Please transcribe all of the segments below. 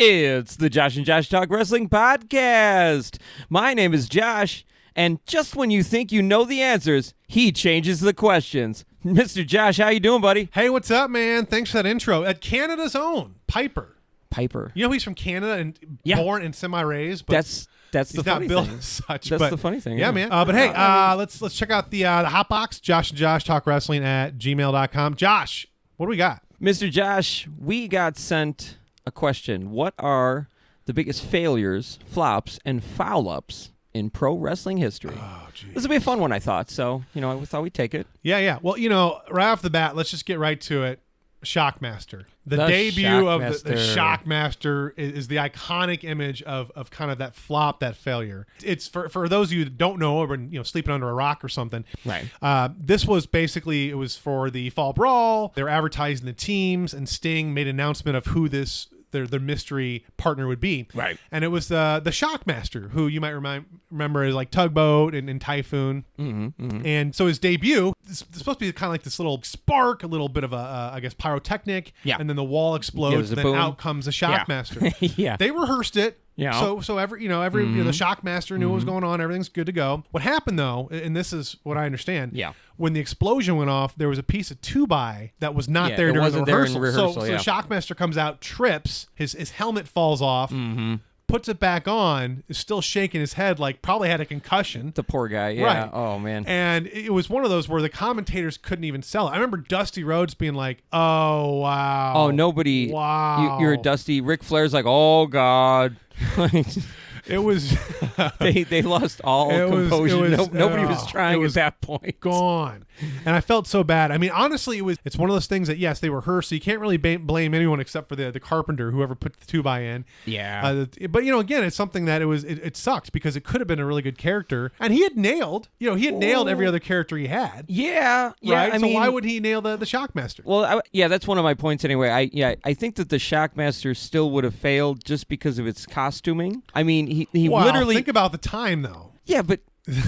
It's the Josh and Josh Talk Wrestling Podcast. My name is Josh, and just when you think you know the answers, he changes the questions. Mr. Josh, how you doing, buddy? Hey, what's up, man? Thanks for that intro. At Canada's own, Piper. You know he's from Canada and born and semi-raised, but that's the funny thing. He's not built as such. That's the funny thing. Yeah, man. But hey, let's check out the Hotbox, Josh and Josh Talk Wrestling at gmail.com. Josh, what do we got? Mr. Josh, we got sent a question. What are the biggest failures, flops, and foul-ups in pro wrestling history? Oh, geez. This will be a fun one, I thought. So, I thought we'd take it. Yeah. Well, right off the bat, let's just get right to it. Shockmaster. The debut of the Shockmaster is the iconic image of kind of that flop, that failure. It's for those of you that don't know or been sleeping under a rock or something. Right. This was basically, it was for the Fall Brawl. They're advertising the teams, and Sting made an announcement of who their mystery partner would be. Right. And it was the Shockmaster, who you might remember as like Tugboat and Typhoon. Mm-hmm. And so his debut, it's supposed to be kind of like this little spark, a little bit of a, I guess, pyrotechnic. Yeah. And then the wall explodes, and then out comes the Shockmaster. Yeah. They rehearsed it. Yeah. So every the Shockmaster knew what was going on. Everything's good to go. What happened though, and this is what I understand. Yeah. When the explosion went off, there was a piece of 2x that was not there during the rehearsal. So Shockmaster comes out, trips, his helmet falls off. Mm-hmm. Puts it back on, is still shaking his head like probably had a concussion. The poor guy, yeah. Right. Oh, man. And it was one of those where the commentators couldn't even sell it. I remember Dusty Rhodes being like, oh, wow. Oh, nobody. Wow. You're Dusty. Ric Flair's like, oh, God. It was... they lost all composure. Nobody was trying at that point. Gone. And I felt so bad. I mean, honestly, it's one of those things that, yes, they rehearsed, so you can't really blame anyone except for the carpenter, whoever put the 2x in. Yeah. But, again, it's something that it sucked because it could have been a really good character. And he had nailed, nailed every other character he had. Yeah. Right? I mean, why would he nail the Shockmaster? Well, that's one of my points anyway. I think that the Shockmaster still would have failed just because of its costuming. I mean, he literally... think about the time, though. Yeah, but...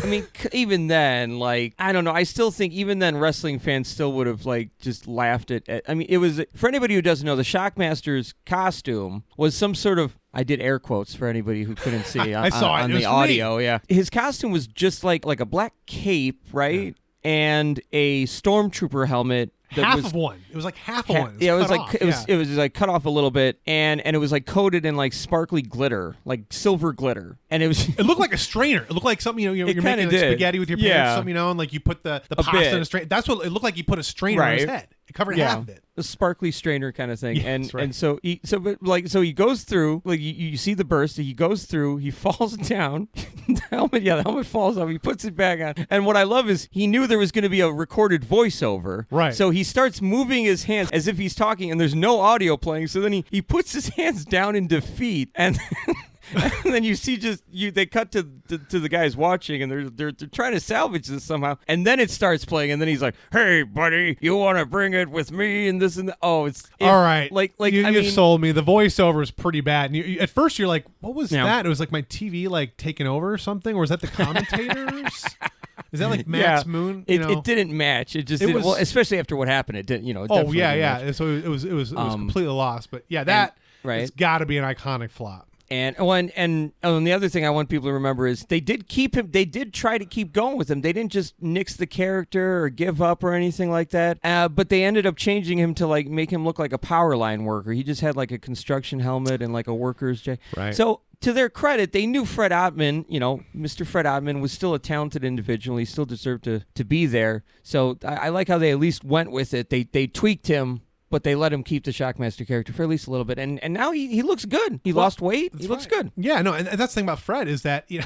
I mean, even then, I don't know. I still think even then wrestling fans still would have, just laughed at... I mean, it was... For anybody who doesn't know, the Shockmaster's costume was some sort of... I did air quotes for anybody who couldn't see I saw it. On it the audio. Yeah, his costume was just like a black cape, right? Yeah. And a stormtrooper helmet. Half of one. It was like half of one. It was like cut off a little bit, and it was like coated in like sparkly glitter, like silver glitter, and it looked like a strainer. It looked like something you're making like spaghetti with your parents, something, and like you put the pasta in a strainer. That's what it looked like. You put a strainer on his head. It covered half of it. A sparkly strainer kind of thing, yes, and so he goes through, you see the burst. He goes through, he falls down. The helmet falls off. He puts it back on, and what I love is he knew there was going to be a recorded voiceover, right? So he starts moving his hands as if he's talking, and there's no audio playing. So then he puts his hands down in defeat, and then you see they cut to the guys watching, and they're trying to salvage this somehow, and then it starts playing, and then he's like, "Hey, buddy, you want to bring it with me?" And this and that. Oh, all right. You sold me. The voiceover is pretty bad. And at first you're like, "What was that?" It was like my TV taking over or something, or was that the commentators? Is that like Max Moon? It didn't match. It just didn't. Well, especially after what happened, it didn't. Oh yeah. So it was completely lost. But yeah, it's got to be an iconic flop. And the other thing I want people to remember is they did keep him. They did try to keep going with him. They didn't just nix the character or give up or anything like that. But they ended up changing him to make him look like a power line worker. He just had a construction helmet and a worker's jacket. Right. So to their credit, they knew Fred Ottman. Mr. Fred Ottman was still a talented individual. He still deserved to be there. So I like how they at least went with it. They tweaked him, but they let him keep the Shockmaster character for at least a little bit. And now he looks good. He lost weight. He looks good. Yeah, no, and that's the thing about Fred is that, the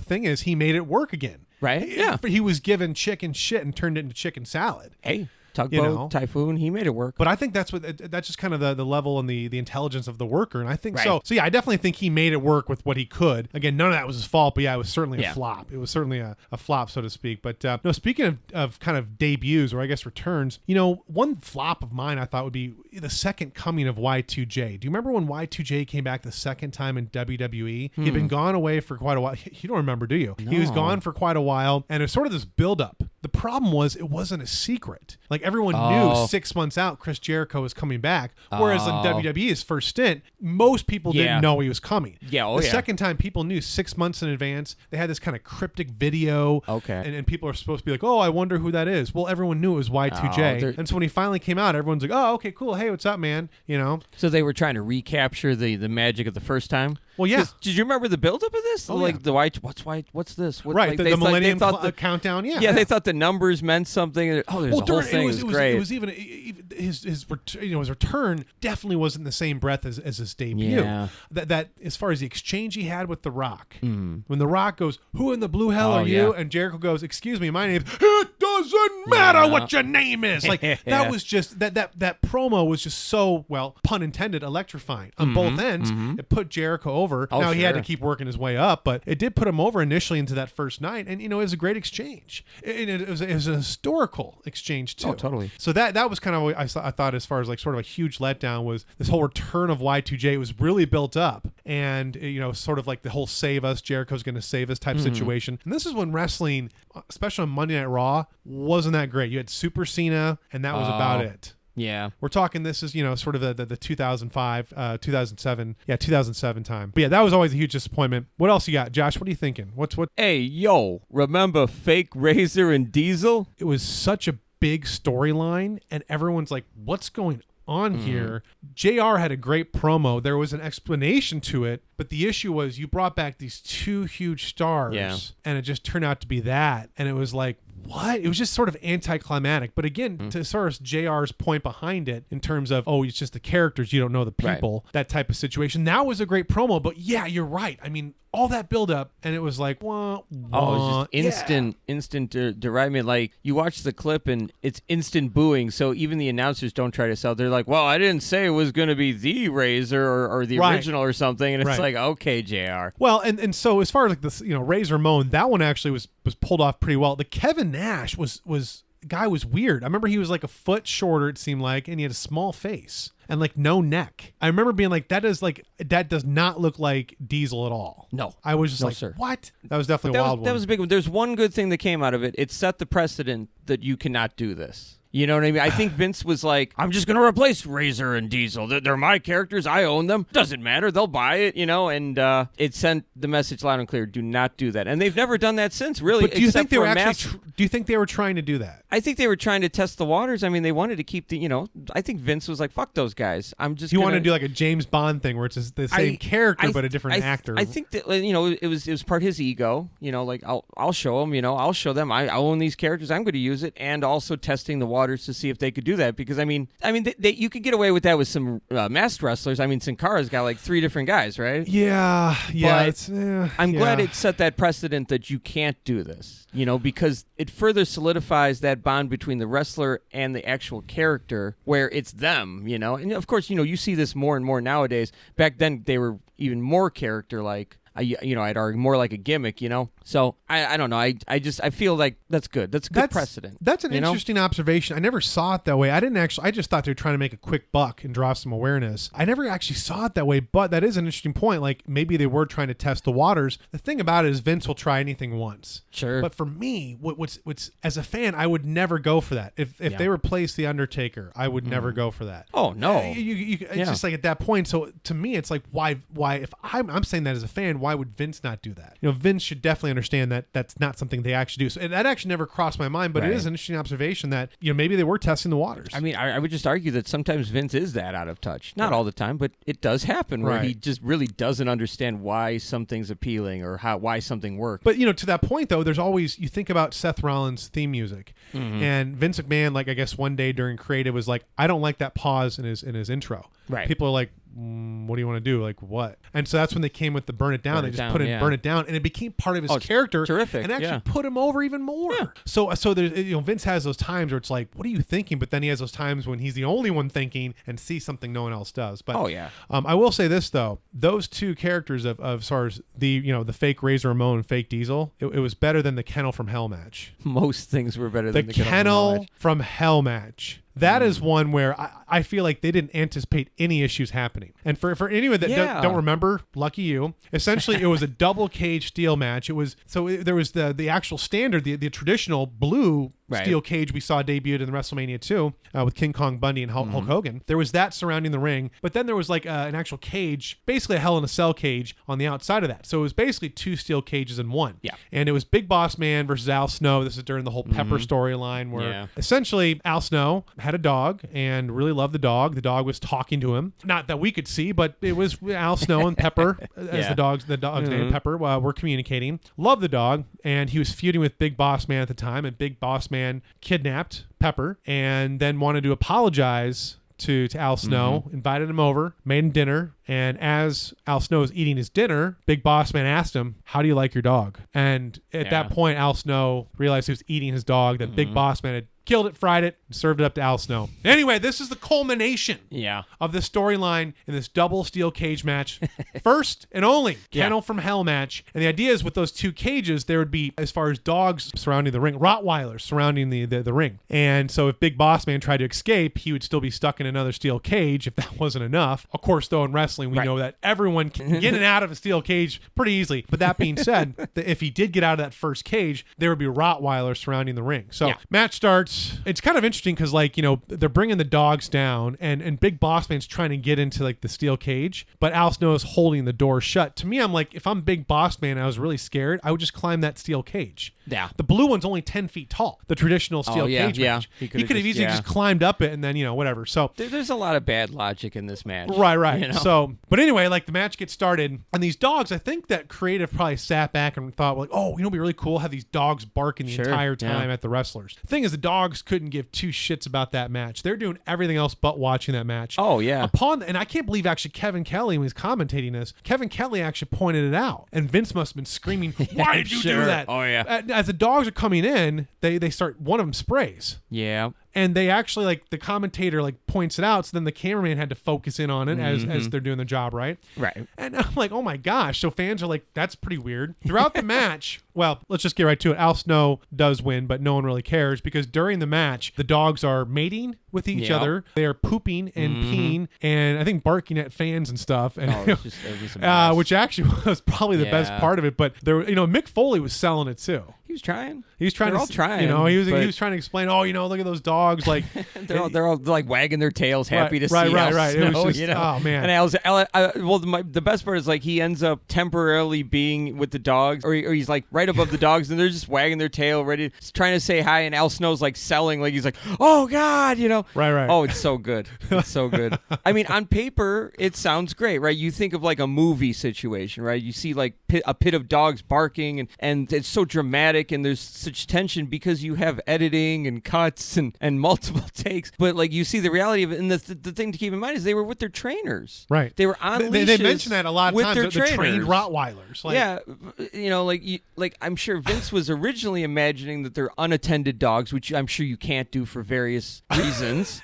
thing is he made it work again. Right? Yeah. He was given chicken shit and turned it into chicken salad. Hey. Tugboat, Typhoon, he made it work. But I think that's just kind of the level and the intelligence of the worker, and I think so. So yeah, I definitely think he made it work with what he could. Again, none of that was his fault, but yeah, it was certainly a flop. It was certainly a flop, so to speak. But no, speaking of kind of debuts, or I guess returns, one flop of mine I thought would be the second coming of Y2J. Do you remember when Y2J came back the second time in WWE? He'd been gone away for quite a while. You don't remember, do you? No. He was gone for quite a while, and it was sort of this buildup. The problem was it wasn't a secret. Like everyone knew 6 months out Chris Jericho was coming back. Whereas in WWE's first stint, most people didn't know he was coming. The second time people knew 6 months in advance. They had this kind of cryptic video. And people are supposed to be like, oh, I wonder who that is. Well, everyone knew it was Y2J. And so when he finally came out, everyone's like, oh, okay, cool. Hey, what's up, man? You know? So they were trying to recapture the magic of the first time? Well, yeah. Did you remember the build-up of this? What's this? Right, the Millennium Countdown, Yeah, they thought the numbers meant something. Oh, there's a whole thing. It was great. It was even his return definitely wasn't the same breath as his debut. Yeah. That as far as the exchange he had with The Rock, when The Rock goes, "Who in the blue hell are you?" and Jericho goes, "Excuse me, my name's." It doesn't matter what your name is. Like that was just that promo was just so, well, pun intended, electrifying on both ends. It put Jericho over. Now he had to keep working his way up, but it did put him over initially into that first night, and it was a great exchange. It was an historical exchange too. Oh, totally. So that was kind of what I thought as far as like sort of a huge letdown was this whole return of Y2J. It was really built up, and sort of like the whole save us, Jericho's going to save us type situation. And this is when wrestling, especially on Monday Night Raw, wasn't that great. You had Super Cena, and that was about it. Yeah. We're talking, this is, sort of the 2005, 2007 time. But yeah, that was always a huge disappointment. What else you got, Josh? What are you thinking? What? Hey, yo, remember fake Razor and Diesel? It was such a big storyline, and everyone's like, what's going on here? JR had a great promo. There was an explanation to it, but the issue was you brought back these two huge stars, and it just turned out to be that. And it was like, what? It was just sort of anticlimactic. But again, to sort of JR's point behind it in terms of, oh, it's just the characters, you don't know the people, that type of situation. That was a great promo. But yeah, you're right. I mean, all that build up, and it was like, wah, wah. Oh, it was just instant derivement. Like, you watch the clip, and it's instant booing, so even the announcers don't try to sell. They're like, well, I didn't say it was going to be the Razor or the original or something, and it's like, okay, JR. Well, and so as far as like this, Razor Moan, that one actually was pulled off pretty well. The Kevin Nash was guy was weird. I remember he was like a foot shorter, it seemed like, and he had a small face and like no neck. I remember being like, that does not look like Diesel at all. No. I was just like, sir. What? That was definitely a wild one. That was a big one. There's one good thing that came out of it. It set the precedent that you cannot do this. You know what I mean? I think Vince was like, I'm just going to replace Razor and Diesel. They're my characters. I own them. Doesn't matter. They'll buy it, and it sent the message loud and clear. Do not do that. And they've never done that since, really. But do you think they were do you think they were trying to do that? I think they were trying to test the waters. I mean, they wanted to keep I think Vince was like, fuck those guys. You want to do like a James Bond thing where it's the same character but a different actor. I think that, it was part his ego, like I'll show them, I'll show them I own these characters. I'm going to use it, and also testing the waters to see if they could do that, because I mean, you could get away with that with some masked wrestlers. I mean, Sin Cara's got like 3 different guys, right? Yeah. But I'm glad it set that precedent that you can't do this, because it further solidifies that bond between the wrestler and the actual character, where it's them, and of course, you see this more and more nowadays. Back then, they were even more character-like. I'd argue more like a gimmick, So I don't know. I feel like that's good. That's good precedent. That's an interesting observation. I never saw it that way. I just thought they were trying to make a quick buck and draw some awareness. I never actually saw it that way, but that is an interesting point. Like, maybe they were trying to test the waters. The thing about it is Vince will try anything once. Sure. But for me, what's as a fan, I would never go for that. If they replaced The Undertaker, I would never go for that. Oh, no. It's just like at that point. So to me, it's like, why if I'm saying that as a fan, why would Vince not do that? Vince should definitely understand that that's not something they actually do. So that actually never crossed my mind, but it is an interesting observation that maybe they were testing the waters. I mean, I would just argue that sometimes Vince is that out of touch. Not all the time, but it does happen where he just really doesn't understand why something's appealing or why something works. But to that point though, there's always, you think about Seth Rollins' theme music, and Vince McMahon, like I guess one day during creative, was like, I don't like that pause in his intro. Right. People are like, what do you want to do? Like, what? And so that's when they came with the Burn It Down. They just put in Burn It Down, and it became part of his character. Terrific. And actually put him over even more. Yeah. So there's, Vince has those times where it's like, what are you thinking? But then he has those times when he's the only one thinking and sees something no one else does. But I will say this though, those two characters of SARS, the fake Razor Ramon and fake Diesel, it was better than the Kennel from Hell match. Most things were better than the Kennel from Hell match. That is one where I feel like they didn't anticipate any issues happening. And for anyone that don't remember, lucky you. Essentially, it was a double cage steel match. It was there was the actual standard, the traditional blue steel cage we saw debuted in WrestleMania 2 with King Kong Bundy and Hulk Hogan. There was that surrounding the ring, but then there was like an actual cage, basically a Hell in a Cell cage on the outside of that. So it was basically two steel cages in one. Yeah. And it was Big Boss Man versus Al Snow. This is during the whole Pepper storyline where essentially Al Snow had a dog and really loved the dog. The dog was talking to him. Not that we could see, but it was Al Snow and Pepper, as the dog's name, Pepper, were communicating. Loved the dog, and he was feuding with Big Boss Man at the time, and Big Boss Man kidnapped Pepper and then wanted to apologize to Al Snow, invited him over, made him dinner, and as Al Snow is eating his dinner, Big Boss Man asked him, "How do you like your dog?" And at that point, Al Snow realized he was eating his dog, that Big Boss Man had killed it, fried it, and served it up to Al Snow. Anyway, this is the culmination of this storyline in this double steel cage match. First and only Kennel from Hell match. And the idea is with those two cages, there would be, as far as dogs surrounding the ring, Rottweilers surrounding the ring. And so if Big Boss Man tried to escape, he would still be stuck in another steel cage if that wasn't enough. Of course, though, in wrestling, we know that everyone can get in and out of a steel cage pretty easily. But that being said, if he did get out of that first cage, there would be Rottweilers surrounding the ring. So match starts. It's kind of interesting because, like, you know, they're bringing the dogs down and Big Boss Man's trying to get into like the steel cage, but Al Snow is holding the door shut. To me, I'm like, if I'm Big Boss Man and I was really scared, I would just climb that steel cage. Yeah. The blue one's only 10 feet tall, the traditional steel cage match. He could have easily just climbed up it and then, you know, whatever. So there's a lot of bad logic in this match. Right. You know? So, but anyway, like the match gets started and these dogs, I think that creative probably sat back and thought, like, oh, you know, it'd be really cool, have these dogs barking the entire time at the wrestlers. The thing is, the dogs couldn't give two shits about that match. They're doing everything else but watching that match. Oh, yeah. And I can't believe actually Kevin Kelly, when he's commentating this, Kevin Kelly actually pointed it out. And Vince must have been screaming, why did you do that? Oh, yeah. As the dogs are coming in, they start, one of them sprays. Yeah. And they actually, like, the commentator, like, points it out, so then the cameraman had to focus in on it as they're doing their job, right? Right. And I'm like, oh my gosh. So fans are like, that's pretty weird. Throughout the match, well, let's just get right to it. Al Snow does win, but no one really cares because during the match, the dogs are mating with each other. They are pooping and peeing and I think barking at fans and stuff. And it was a mess. which actually was probably the best part of it. But there, you know, Mick Foley was selling it too. He was trying. They're all trying. You know, he was trying to explain. Oh, you know, look at those dogs. Like they're all like wagging their tails, happy to see. Right. Snow, It was just, you know? Oh man. And the best part is like he ends up temporarily being with the dogs, or he's like right above the dogs, and they're just wagging their tail, ready, trying to say hi. And Al Snow's like selling, like he's like, oh God, you know. Right. Oh, it's so good. It's so good. I mean, on paper, it sounds great, right? You think of like a movie situation, right? You see like a pit of dogs barking, and it's so dramatic, and there's such tension because you have editing and cuts and multiple takes. But like you see the reality of it, and the thing to keep in mind is they were with their trainers. Right. They were on leashes. They mention that a lot of times. The trained Rottweilers. Like, yeah, you know, like I'm sure Vince was originally imagining that they're unattended dogs, which I'm sure you can't do for various reasons,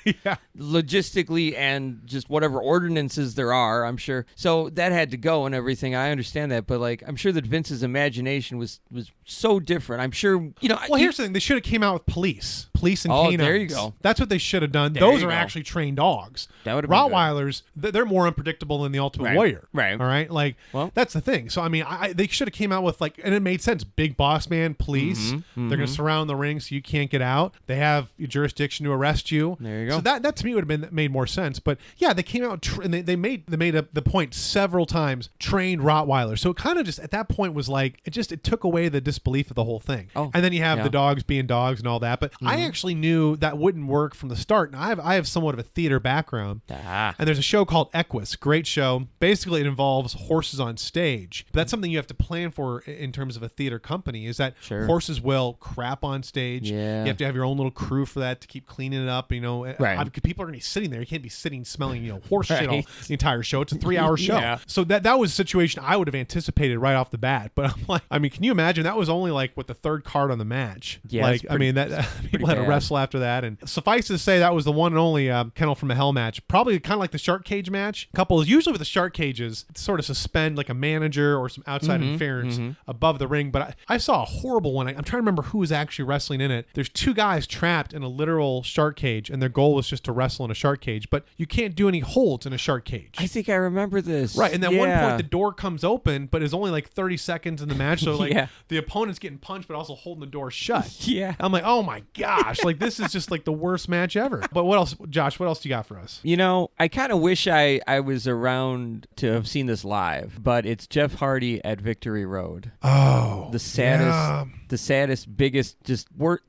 logistically and just whatever ordinances there are. I'm sure. So that had to go and everything. I understand that, but like I'm sure that Vince's imagination was so different. I'm sure, you know. Well, here's the thing: they should have came out with police and canines. There you go. That's what they should have done. Those are actually trained dogs. That would have been Rottweilers. They're more unpredictable than the Ultimate Warrior. Right. All right. Like, well, that's the thing. So I mean, they should have came out with like, and it made sense. Big Boss Man, police. They're going to surround the ring so you can't get out. They have jurisdiction to arrest you. There you go. So that to me would have made more sense. But yeah, they came out and they made the point several times. Trained Rottweilers. So it kind of just at that point was like it took away the disbelief of the whole thing. Oh, and then you have the dogs being dogs and all that. But I actually knew that wouldn't work from the start. Now I have somewhat of a theater background, and there's a show called Equus. Great show. Basically, it involves horses on stage. But that's something you have to plan for in terms of a theater company. Is that horses will crap on stage. Yeah. You have to have your own little crew for that to keep cleaning it up. You know, people are going to be sitting there. You can't be sitting smelling horse shit all the entire show. It's a 3-hour show. Yeah. So that was a situation I would have anticipated right off the bat. But I'm like, I mean, can you imagine? That was only like with the third card on the match. Yeah, like I mean that people had to wrestle after that, and suffice to say that was the one and only Kennel from Hell match. Probably kind of like the shark cage match. Couples usually with the shark cages sort of suspend like a manager or some outside interference above the ring, but I saw a horrible one. I'm trying to remember who was actually wrestling in it. There's two guys trapped in a literal shark cage, and their goal was just to wrestle in a shark cage, but you can't do any holds in a shark cage. I think I remember this. Right, and at one point the door comes open, but it's only like 30 seconds in the match, so like the opponent's getting punched but also holding the door shut. Yeah. I'm like, oh my gosh, like this is just like the worst match ever. But what else, Josh, what else do you got for us? You know, I kind of wish I was around to have seen this live, but it's Jeff Hardy at Victory Road. Oh. The saddest, biggest,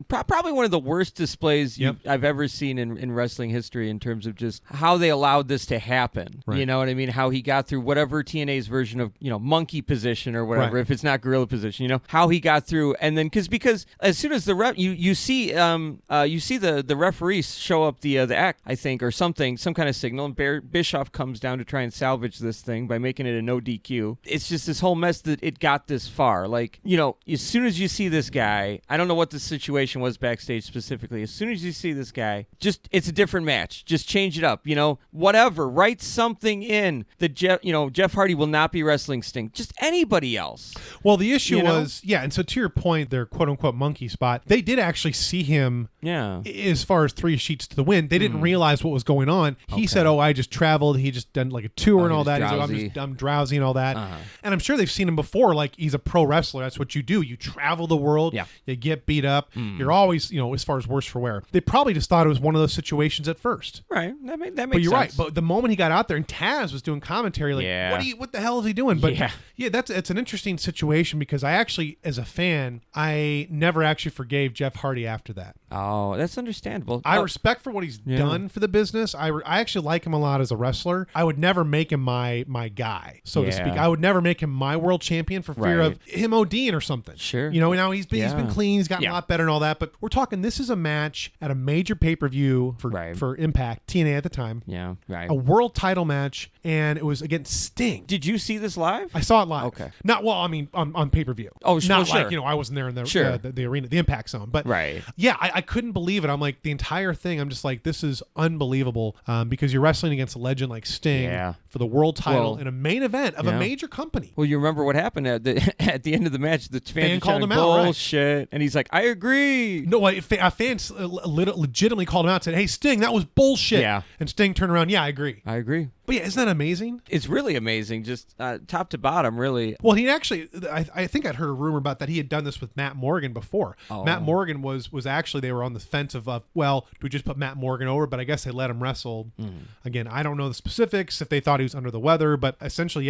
probably one of the worst displays I've ever seen in wrestling history in terms of just how they allowed this to happen. Right. You know what I mean? How he got through whatever TNA's version of, monkey position or whatever, if it's not gorilla position, how he got through. And then because as soon as the ref, you see the referee show up the act, I think, or something, some kind of signal, and Bischoff comes down to try and salvage this thing by making it a no DQ. It's just this whole mess that it got this far. Like, as soon as you see this guy, I don't know what the situation was backstage specifically. As soon as you see this guy, it's a different match. Just change it up, whatever. Write something in that Jeff Hardy will not be wrestling Sting. Just anybody else. Well, the issue was, and so to your point, their quote unquote monkey spot, they did actually see him as far as 3 sheets to the wind. They didn't realize what was going on. He said, I just traveled. He just done like a tour and all that. He's like, I'm drowsy and all that. And I'm sure they've seen him before. Like, he's a pro wrestler. That's what you do. You travel the world. Yeah. You get beat up. You're always, as far as worse for wear. They probably just thought it was one of those situations at first. Right. That makes But you're sense. right. But the moment he got out there and Taz was doing commentary, like, what the hell is he doing? But it's an interesting situation because I actually, as a fan, I never actually forgave Jeff Hardy after that. Oh, that's understandable. I respect for what he's done for the business. I actually like him a lot as a wrestler. I would never make him my guy, so to speak. I would never make him my world champion for fear of him ODing or something. Sure. Now he's been clean. He's gotten a lot better and all that. But we're talking, this is a match at a major pay-per-view for Impact, TNA at the time. Yeah, right. A world title match, and it was against Sting. Did you see this live? I saw it live. Okay. Not well. I mean, on pay-per-view. Oh, not sure. like I wasn't there in the arena, the Impact Zone. But I couldn't believe it. I'm like, the entire thing. I'm just like, this is unbelievable because you're wrestling against a legend like Sting for the world title in a main event of a major company. Well, you remember what happened at the end of the match? The fan called him out. Bullshit, and he's like, "I agree." No, a fan legitimately called him out and said, "Hey, Sting, that was bullshit." Yeah. And Sting turned around. Yeah, I agree. But isn't that amazing? It's really amazing, just top to bottom, really. Well, he actually, I think I'd heard a rumor about that he had done this with Matt Morgan before. Oh. Matt Morgan was actually, they were on the fence of, do we just put Matt Morgan over? But I guess they let him wrestle. Again, I don't know the specifics, if they thought he was under the weather, but essentially,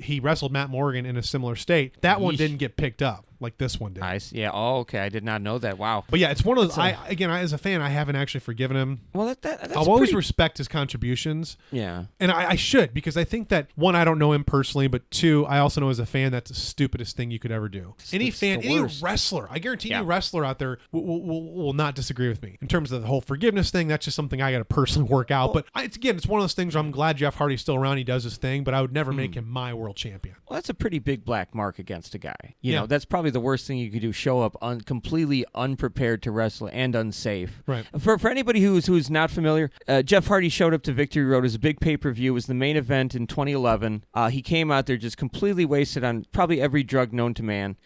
he wrestled Matt Morgan in a similar state. That one didn't get picked up like this one did. Nice. Yeah. Oh, okay. I did not know that. Wow. But yeah, it's one of those, as a fan, I haven't actually forgiven him. Well, that's I'll always respect his contributions. Yeah. And I should, because I think that, one, I don't know him personally, but two, I also know as a fan, that's the stupidest thing you could ever do. Any wrestler, I guarantee any wrestler out there will not disagree with me. In terms of the whole forgiveness thing, that's just something I got to personally work out. But it's one of those things where I'm glad Jeff Hardy's still around, he does his thing, but I would never make him my world champion. Well, that's a pretty big black mark against a guy. You know, that's probably the worst thing you could do, show up completely unprepared to wrestle and unsafe. Right. For anybody who's not familiar, Jeff Hardy showed up to Victory Road as a big pay-per-view. It was the main event in 2011. He came out there just completely wasted on probably every drug known to man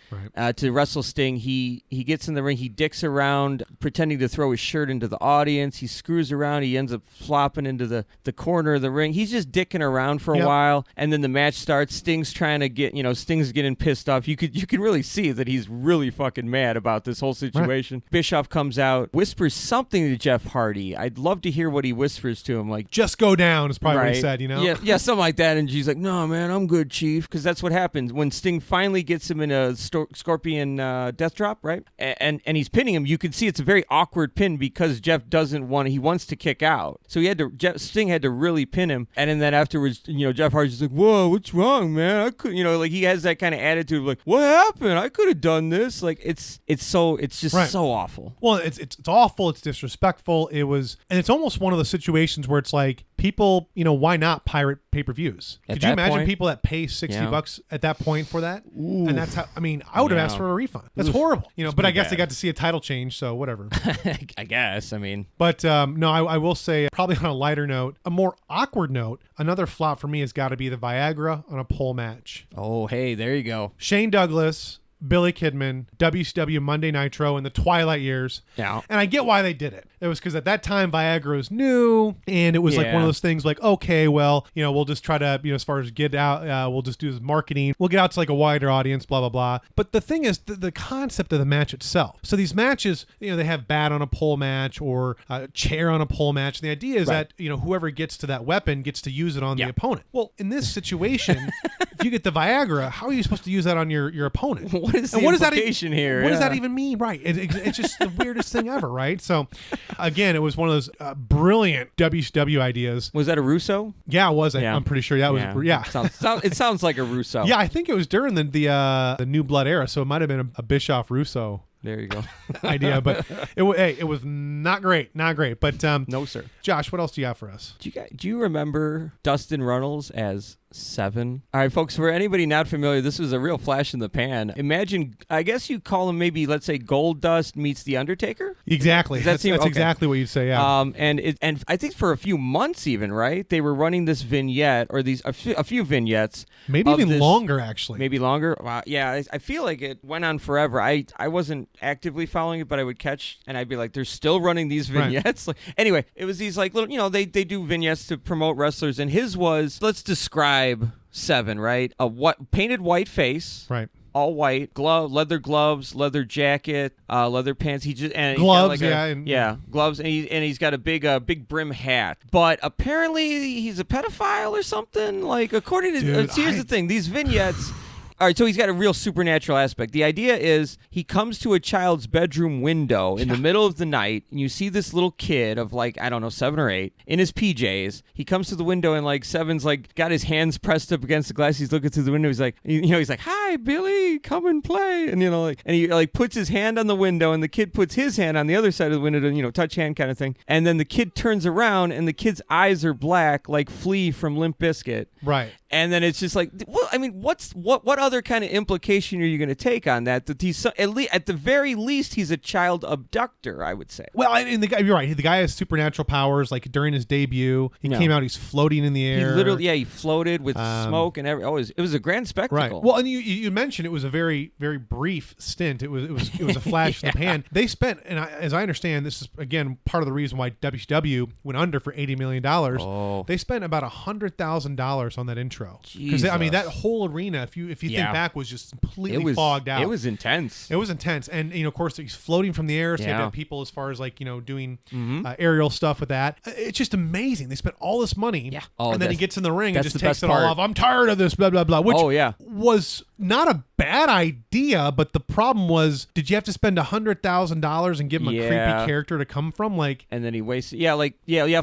to wrestle Sting. He gets in the ring, he dicks around, pretending to throw his shirt into the audience. He screws around, he ends up flopping into the corner of the ring. He's just dicking around for a while, and then the match starts. Sting's trying to get, Sting's getting pissed off. You can really see that he's really fucking mad about this whole situation. Right. Bischoff comes out, whispers something to Jeff Hardy. I'd love to hear what he whispers to him, like, just go down is probably what he said, Yeah, something like that. And she's like, no, man, I'm good, Chief. Because that's what happens when Sting finally gets him in a scorpion death drop, right? And he's pinning him. You can see it's a very awkward pin because Jeff he wants to kick out. So Sting had to really pin him. And then afterwards, Jeff Hardy's like, whoa, what's wrong, man? I couldn't, like he has that kind of attitude of like, what happened? could have done this. Like it's just so awful. Well, it's awful. It's disrespectful. And it's almost one of those situations where it's like people, why not pirate pay-per-views? Could you imagine people that pay $60 at that point for that? Ooh. And that's how. I mean, I would have asked for a refund. That's horrible. But I guess they got to see a title change, so whatever. I guess. I mean, but no, I will say, probably on a lighter note, a more awkward note, another flop for me has got to be the Viagra on a pole match. Oh, hey, there you go. Shane Douglas, Billy Kidman, WCW Monday Nitro in the twilight years. Yeah. And I get why they did it. It was because at that time Viagra was new, and it was like one of those things like, okay, well, we'll just try to, as far as get out, we'll just do this marketing. We'll get out to like a wider audience, blah, blah, blah. But the thing is, the concept of the match itself. So these matches, they have bat on a pole match or a chair on a pole match. And the idea is that, whoever gets to that weapon gets to use it on the opponent. Well, in this situation, if you get the Viagra, how are you supposed to use that on your opponent? What is the implication here? What does that even mean? Right. It's just the weirdest thing ever, right? So, again, it was one of those brilliant WCW ideas. Was that a Russo? Yeah, it was. Yeah. I'm pretty sure that was. Yeah. It sounds like a Russo. Yeah, I think it was during the New Blood era, so it might have been a Bischoff Russo. There you go. idea, but it was not great, But no, sir. Josh, what else do you have for us? Do you remember Dustin Runnels as Seven? All right, folks, for anybody not familiar, this was a real flash in the pan. Imagine, I guess you call him maybe, let's say, Gold Dust meets The Undertaker? Exactly. That's exactly what you'd say, yeah. And I think for a few months even, right? They were running this vignette, or a few vignettes. Maybe even longer, actually. Maybe longer? Yeah, I feel like it went on forever. I wasn't actively following it, but I would catch, and I'd be like, they're still running these vignettes? Right. Anyway, it was these like little, they do vignettes to promote wrestlers, and his was, let's describe Seven, right? Painted white face, right? All white, leather gloves, leather jacket, leather pants. Gloves, gloves, and he's got a big brim hat. But apparently he's a pedophile or something. Like according to here's the thing: these vignettes. All right, so he's got a real supernatural aspect. The idea is he comes to a child's bedroom window in the middle of the night, and you see this little kid of like, I don't know, 7 or 8, in his PJs. He comes to the window, and like Seven's like got his hands pressed up against the glass. He's looking through the window. He's like, he's like, "Hi, Billy, come and play." And and he like puts his hand on the window, and the kid puts his hand on the other side of the window to touch hand kind of thing. And then the kid turns around, and the kid's eyes are black like Flea from Limp Bizkit. Right. And then it's just like, well, I mean, what other kind of implication are you going to take on that? That he's at the very least he's a child abductor, I would say. Well, and the guy, you're right. The guy has supernatural powers. Like during his debut, he came out, he's floating in the air. He floated with smoke and everything. It was a grand spectacle. Right. Well, and you mentioned it was a very, very brief stint. It was a flash in the pan. They spent, and as I understand, this is again part of the reason why WCW went under for $80 million. Oh. They spent about $100,000 on that intro. Because I mean, that whole arena, if you think back, was just completely fogged out. It was intense. And of course, he's floating from the air. So you have people as far as like doing aerial stuff with that. It's just amazing. They spent all this money, and then he gets in the ring and just takes it all off. I'm tired of this, blah blah blah. Which was not a bad idea, but the problem was, did you have to spend $100,000 and give him a creepy character to come from? Like, and then he wasted.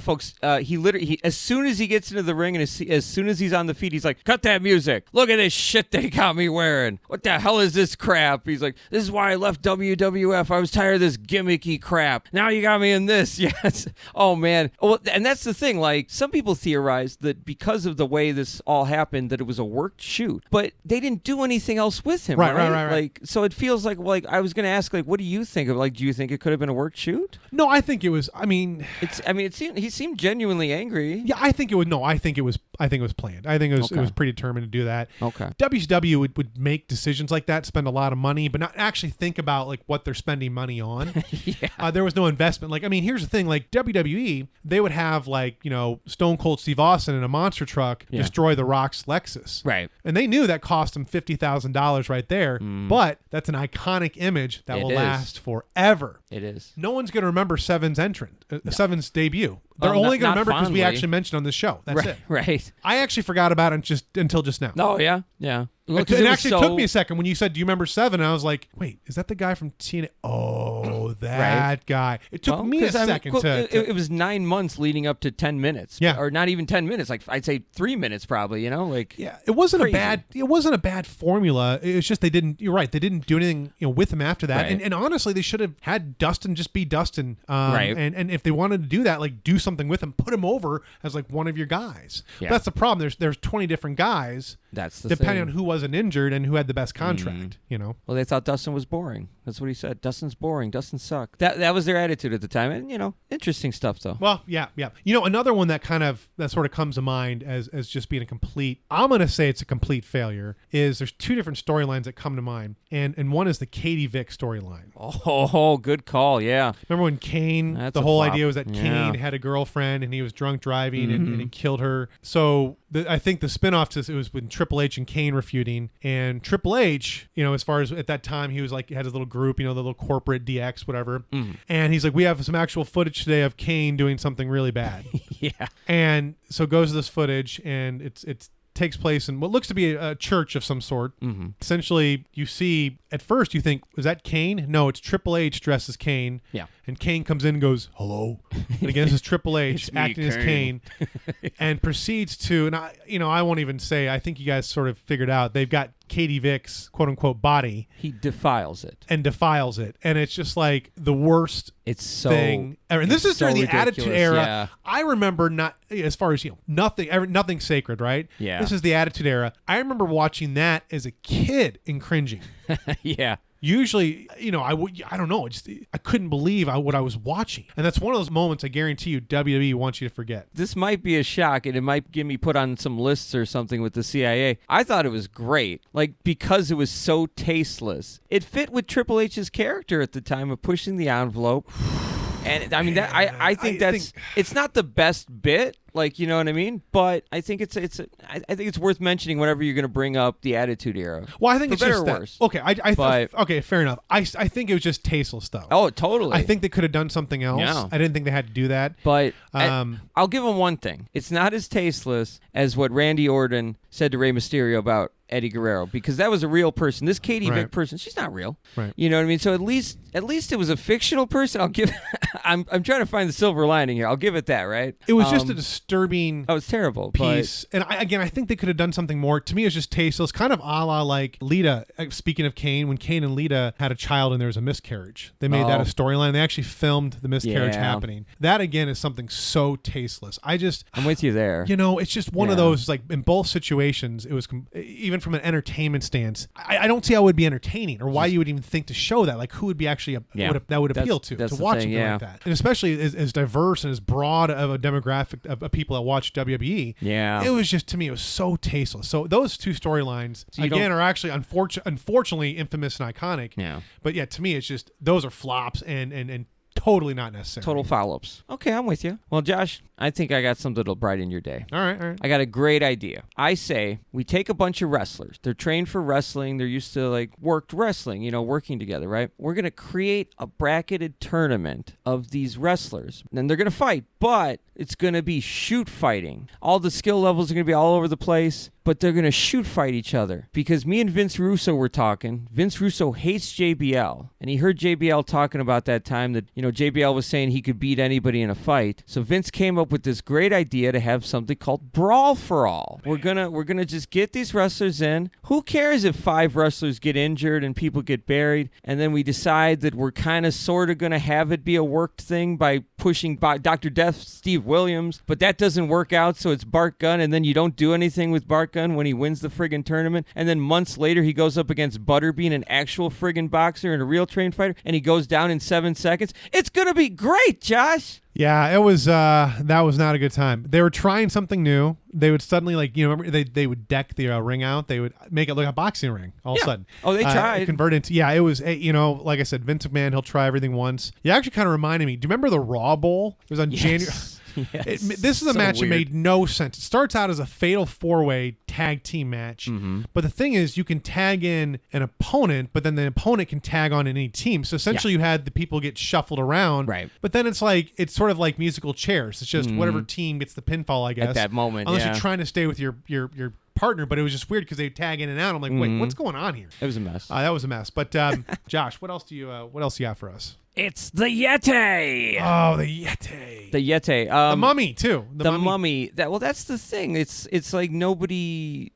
Folks. He literally, as soon as he gets into the ring and as soon as he's on the feet, he's like, "Cut that music! Look at this shit they got me wearing. What the hell is this crap?" He's like, "This is why I left WWF. I was tired of this gimmicky crap. Now you got me in this." Yes. Oh man. Well, and that's the thing. Like, some people theorized that because of the way this all happened, that it was a worked shoot, but they didn't do anything else with him. Right. Like, so it feels like I was going to ask, like, what do you think of? Like, do you think it could have been a worked shoot? No, I think it was. He seemed genuinely angry. Yeah, I think it was. No, I think it was planned. I think it was predetermined to do that. Okay. WCW would make decisions like that, spend a lot of money, but not actually think about like what they're spending money on. There was no investment. Like, I mean, here's the thing. Like WWE, they would have like Stone Cold Steve Austin in a monster truck destroy The Rock's Lexus. Right. And they knew that cost them $50,000 right there. But that's an iconic image that will last forever. It is. No one's going to remember Seven's Seven's debut. They're only going to remember because we actually mentioned on this show. That's it. Right. I actually forgot about it until just now. Oh, yeah. Yeah. It actually took me a second when you said, "Do you remember 7?" And I was like, "Wait, is that the guy from TNA?" Oh, that guy. It took me a second It was 9 months leading up to 10 minutes. Yeah, or not even 10 minutes. Like I'd say 3 minutes probably. Yeah, it wasn't a bad formula. It was just they didn't. You're right. They didn't do anything with him after that. Right. And honestly, they should have had Dustin just be Dustin. Right. And if they wanted to do that, like do something with him, put him over as like one of your guys. Yeah. But that's the problem. There's 20 different guys. That's the depending thing. on who wasn't injured and who had the best contract. Well, they thought Dustin was boring. That's what he said. Dustin's boring. Dustin sucked. That was their attitude at the time. And interesting stuff though. Well, yeah. Another one that sort of comes to mind as just being a complete. I'm gonna say it's a complete failure. Is there's 2 different storylines that come to mind, and one is the Katie Vick storyline. Oh, good call. Yeah. Remember when Kane? That's the a whole flop. idea was that Kane had a girlfriend and he was drunk driving and he killed her. So I think the spinoff to this, it was when Triple H and Kane were feuding, and Triple H, as far as at that time, he was like, he had his little group, the little corporate DX, whatever. And he's like, we have some actual footage today of Kane doing something really bad. Yeah. And so goes to this footage, and it's takes place in what looks to be a church of some sort. Essentially, you see, at first you think, is that Kane? No, it's Triple H dressed as Kane. Yeah. And Kane comes in and goes, hello. And again, this is Triple H acting as Kane. And proceeds to, and I won't even say, I think you guys sort of figured out, they've got Katie Vick's quote unquote body. He defiles it. And it's just like the worst thing ever. And this is during the Attitude Era. Yeah. I remember not, as far as, nothing sacred, right? Yeah. This is the Attitude Era. I remember watching that as a kid and cringing. Yeah. Usually, I don't know. I couldn't believe what I was watching. And that's one of those moments I guarantee you WWE wants you to forget. This might be a shock, and it might get me put on some lists or something with the CIA. I thought it was great, because it was so tasteless. It fit with Triple H's character at the time of pushing the envelope. And I mean, I think it's not the best bit, you know what I mean? But I think I think it's worth mentioning whenever you're going to bring up the Attitude Era. Well, I think it's better just or that. Worse. Okay, okay, fair enough. I think it was just tasteless though. Oh, totally. I think they could have done something else. Yeah. I didn't think they had to do that. But I'll give them one thing: it's not as tasteless as what Randy Orton said to Rey Mysterio about Eddie Guerrero, because that was a real person. This Katie Vick person, she's not real. Right. You know what I mean? So at least it was a fictional person. I'll give. I'm trying to find the silver lining here. I'll give it that. Right. It was just a disturbing. Oh, it's terrible piece. And I think they could have done something more. To me, it was just tasteless, kind of a la like Lita. Speaking of Kane, when Kane and Lita had a child and there was a miscarriage, they made that a storyline. They actually filmed the miscarriage happening. That again is something so tasteless. I'm with you there. It's just one of those, in both situations, it was even from an entertainment stance. I don't see how it would be entertaining or why you would even think to show that. Like, who would be actually that would appeal to watch something like that, and especially as diverse and as broad of a demographic of people that watch WWE. Yeah, it was just, to me, it was so tasteless. So those 2 storylines are actually unfortunately infamous and iconic. Yeah, but to me, it's just those are flops and totally not necessary. Total follow-ups. Okay, I'm with you. Well, Josh, I think I got something that'll brighten your day. All right. I got a great idea. I say we take a bunch of wrestlers. They're trained for wrestling. They're used to worked wrestling, working together, right? We're going to create a bracketed tournament of these wrestlers. And they're going to fight, but it's going to be shoot fighting. All the skill levels are going to be all over the place, but they're going to shoot fight each other. Because me and Vince Russo were talking. Vince Russo hates JBL. And he heard JBL talking about that time that, JBL was saying he could beat anybody in a fight. So Vince came up with this great idea to have something called Brawl for All. We're gonna just get these wrestlers in. Who cares if 5 wrestlers get injured and people get buried? And then we decide that we're kind of sort of going to have it be a worked thing by pushing Dr. Death, Steve Williams. But that doesn't work out, so it's Bart Gunn. And then you don't do anything with Bart Gunn when he wins the friggin' tournament. And then months later, he goes up against Butterbean, an actual friggin' boxer and a real trained fighter, and he goes down in 7 seconds. It's going to be great, Josh. Yeah, it was. That was not a good time. They were trying something new. They would suddenly, remember they would deck the ring out. They would make it look like a boxing ring all of a sudden. Oh, they tried. Convert into. Yeah, it was. Like I said, Vince McMahon, he'll try everything once. You actually kind of reminded me. Do you remember the Raw Bowl? It was on January. Yes. This is a match that made no sense. It starts out as a fatal 4-way tag team match, but the thing is, you can tag in an opponent, but then the opponent can tag on any team. So essentially, you had the people get shuffled around, right? But then it's sort of like musical chairs. It's just whatever team gets the pinfall, I guess, at that moment, unless you're trying to stay with your partner, but it was just weird because they tag in and out. I'm like, wait, what's going on here? It was a mess. That was a mess. But Josh, what else you got for us? It's the Yeti. Oh, the Yeti. The Yeti. The mummy too. The mummy. That's the thing. It's like nobody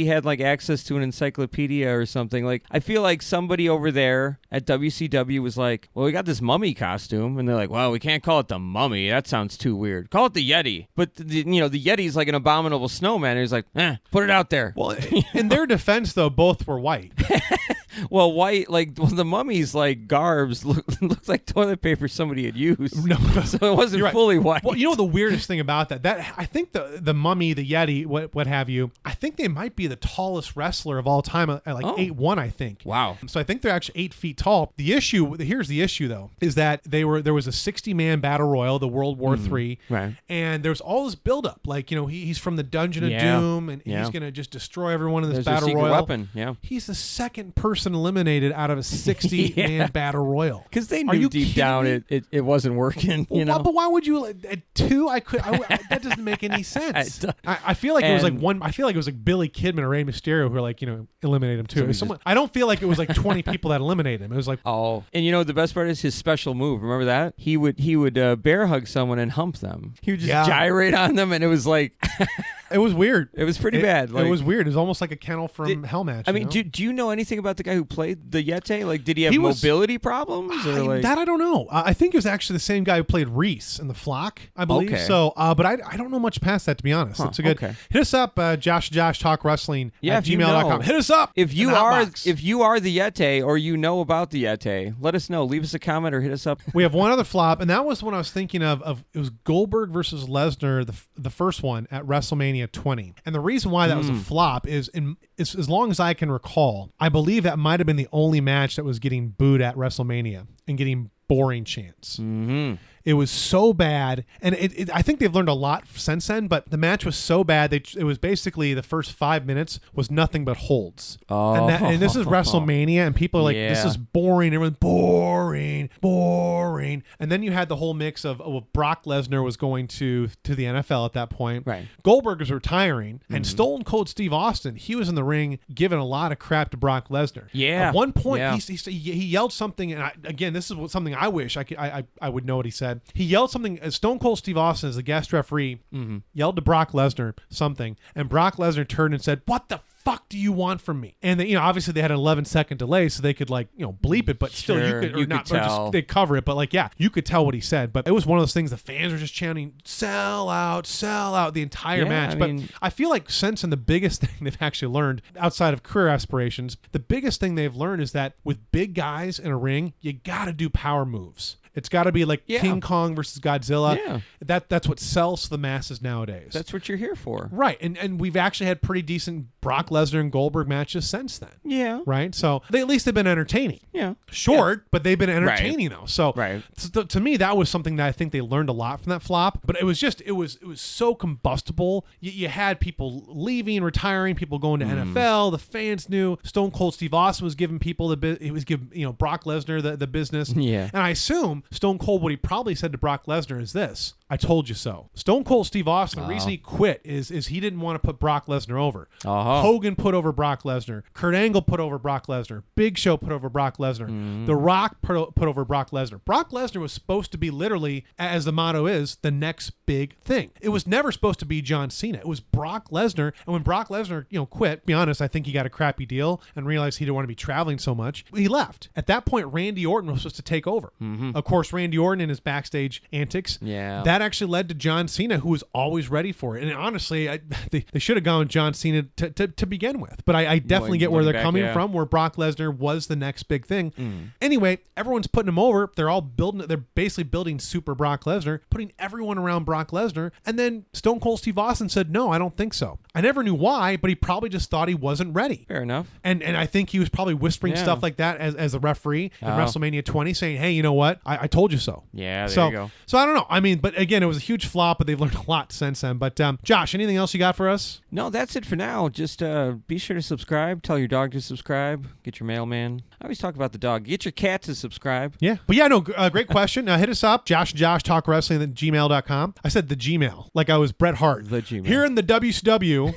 had like access to an encyclopedia or something. Like I feel like somebody over there at WCW was like, well, we got this mummy costume, and they're like, well, we can't call it the mummy. That sounds too weird. Call it the Yeti. But the Yeti's like an abominable snowman. And he's like, put it out there. Well, in their defense though, both were white. Well, white, the mummy's like garbs looked like toilet paper somebody had used. No, so it wasn't fully white. Well, the weirdest thing about that I think the mummy, the Yeti, what have you, I think they might be the tallest wrestler of all time at 8'1", I think. Wow. So I think they're actually 8 feet tall. Here's the issue though, is that there was a 60-man battle royal, the World War III, right? And there's all this buildup, like he's from the Dungeon of Doom, and he's gonna just destroy everyone in this battle royal. Weapon. Yeah. He's the second person eliminated out of a 60-man battle royal because they knew deep down it wasn't working. But why would you at 2? That doesn't make any sense. I feel like it was like one. I feel like it was like Billy Kidman or Rey Mysterio who were like eliminate him too. I don't feel like it was like 20 people that eliminated him. It was like and the best part is his special move. Remember that he would bear hug someone and hump them. He would just gyrate on them, and it was like. It was weird. It was pretty bad. It was weird. It was almost like a kennel from Hell match. I mean, do you know anything about the guy who played the Yeti? Like, did he have mobility problems? Or that I don't know. I think it was actually the same guy who played Reese in The Flock, I believe. Okay. So, but I don't know much past that, to be honest. It's a good. Okay. Hit us up, Josh Talk Wrestling at gmail.com. Hit us up. If you are the Yeti or you know about the Yeti, let us know. Leave us a comment or hit us up. We have one other flop, and that was when I was thinking of it was Goldberg versus Lesnar, the first one at WrestleMania 20. And the reason why that was a flop is as long as I can recall, I believe that might have been the only match that was getting booed at WrestleMania and getting boring chants. Mm-hmm. It was so bad, and I think they've learned a lot since then, but the match was so bad, it was basically the first 5 minutes was nothing but holds. Oh. And this is WrestleMania, and people are like, this is boring. Everyone's boring. And then you had the whole mix of Brock Lesnar was going to the NFL at that point. Right. Goldberg was retiring, and Stone Cold Steve Austin, he was in the ring giving a lot of crap to Brock Lesnar. Yeah. At one point, he yelled something, and again, this is something I wish I would know what he said. He yelled something. Stone Cold Steve Austin, as the guest referee, yelled to Brock Lesnar something, and Brock Lesnar turned and said, "What the fuck do you want from me?" And obviously they had an 11-second delay, so they could bleep it, but still you could tell. They cover it, but you could tell what he said. But it was one of those things. The fans were just chanting "sell out, sell out" the entire match. But I feel like since then, the biggest thing they've actually learned outside of career aspirations, the biggest thing they've learned is that with big guys in a ring, you got to do power moves. It's got to be like King Kong versus Godzilla. Yeah. That's what sells to the masses nowadays. That's what you're here for. Right. And we've actually had pretty decent Brock Lesnar and Goldberg matches since then. Yeah. Right? So at least they've been entertaining. Yeah. Short, but they've been entertaining though. So right. To me, that was something that I think they learned a lot from that flop. But it was so combustible. You had people leaving, retiring, people going to NFL. The fans knew Stone Cold Steve Austin was giving people he was giving Brock Lesnar the business. Yeah. And I assume Stone Cold, what he probably said to Brock Lesnar is this: "I told you so." Stone Cold Steve Austin, the reason he quit is he didn't want to put Brock Lesnar over. Hogan put over Brock Lesnar. Kurt Angle put over Brock Lesnar. Big Show put over Brock Lesnar. The Rock put over Brock Lesnar. Brock Lesnar was supposed to be literally, as the motto is, the next big thing. It was never supposed to be John Cena. It was Brock Lesnar. And when Brock Lesnar, quit, be honest, I think he got a crappy deal and realized he didn't want to be traveling so much. He left. At that point, Randy Orton was supposed to take over. Of course, Randy Orton and his backstage antics. Yeah. That actually led to John Cena, who was always ready for it. And honestly, they should have gone with John Cena to begin with. But I definitely get where they're coming from, where Brock Lesnar was the next big thing. Anyway, everyone's putting him over. They're basically building super Brock Lesnar, putting everyone around Brock Lesnar. And then Stone Cold Steve Austin said, "No, I don't think so." I never knew why, but he probably just thought he wasn't ready. Fair enough. And I think he was probably whispering stuff like that as a referee in WrestleMania 20, saying, "Hey, you know what? I told you so." Yeah, there you go. So I don't know. I mean, but again, it was a huge flop, but they've learned a lot since then. But Josh, anything else you got for us? No, that's it for now. Just be sure to subscribe. Tell your dog to subscribe. Get your mailman. I always talk about the dog. Get your cat to subscribe. Yeah. But yeah, no, great question. Hit us up, joshtalkwrestling@gmail.com. I said the Gmail, like I was Bret Hart. The Gmail. Here in the WCW,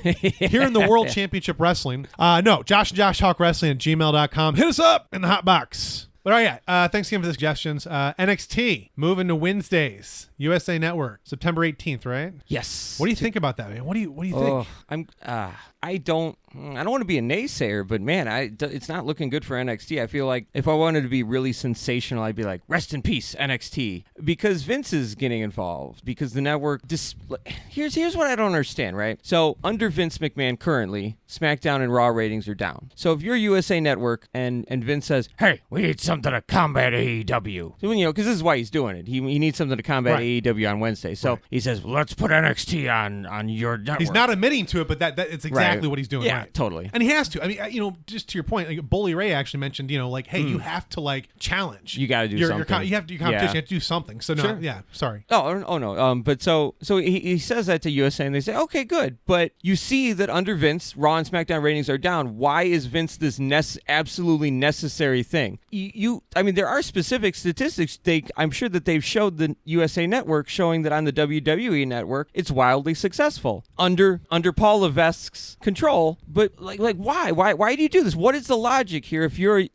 here in the World Championship Wrestling. No, joshtalkwrestling@gmail.com. Hit us up in the hot box. But all right, thanks again for the suggestions. NXT moving to Wednesdays, USA Network, September 18th, right? Yes. What do you think about that, man? What do you think? I don't want to be a naysayer, but man, it's not looking good for NXT. I feel like if I wanted to be really sensational, I'd be like, rest in peace, NXT, because Vince is getting involved, because the network here's what I don't understand, right? So under Vince McMahon currently, SmackDown and Raw ratings are down. So if you're USA Network and Vince says, hey, we need something to combat AEW, so, because this is why he's doing it. He needs something to combat AEW on Wednesday. So he says, well, let's put NXT on your network. He's not admitting to it, but that it's exactly what he's doing. Yeah, totally. And he has to. I mean, just to your point, like Bully Ray actually mentioned, hey, you have to challenge. You got to do something. You have to do competition. You have to do something. So no, sorry. Oh no. But so he says that to USA, and they say, okay, good. But you see that under Vince, Raw and SmackDown ratings are down. Why is Vince this absolutely necessary thing? There are specific statistics. I'm sure that they've showed the USA Network showing that on the WWE Network, it's wildly successful under Paul Levesque's control. But why do you do this? What is the logic here? If you're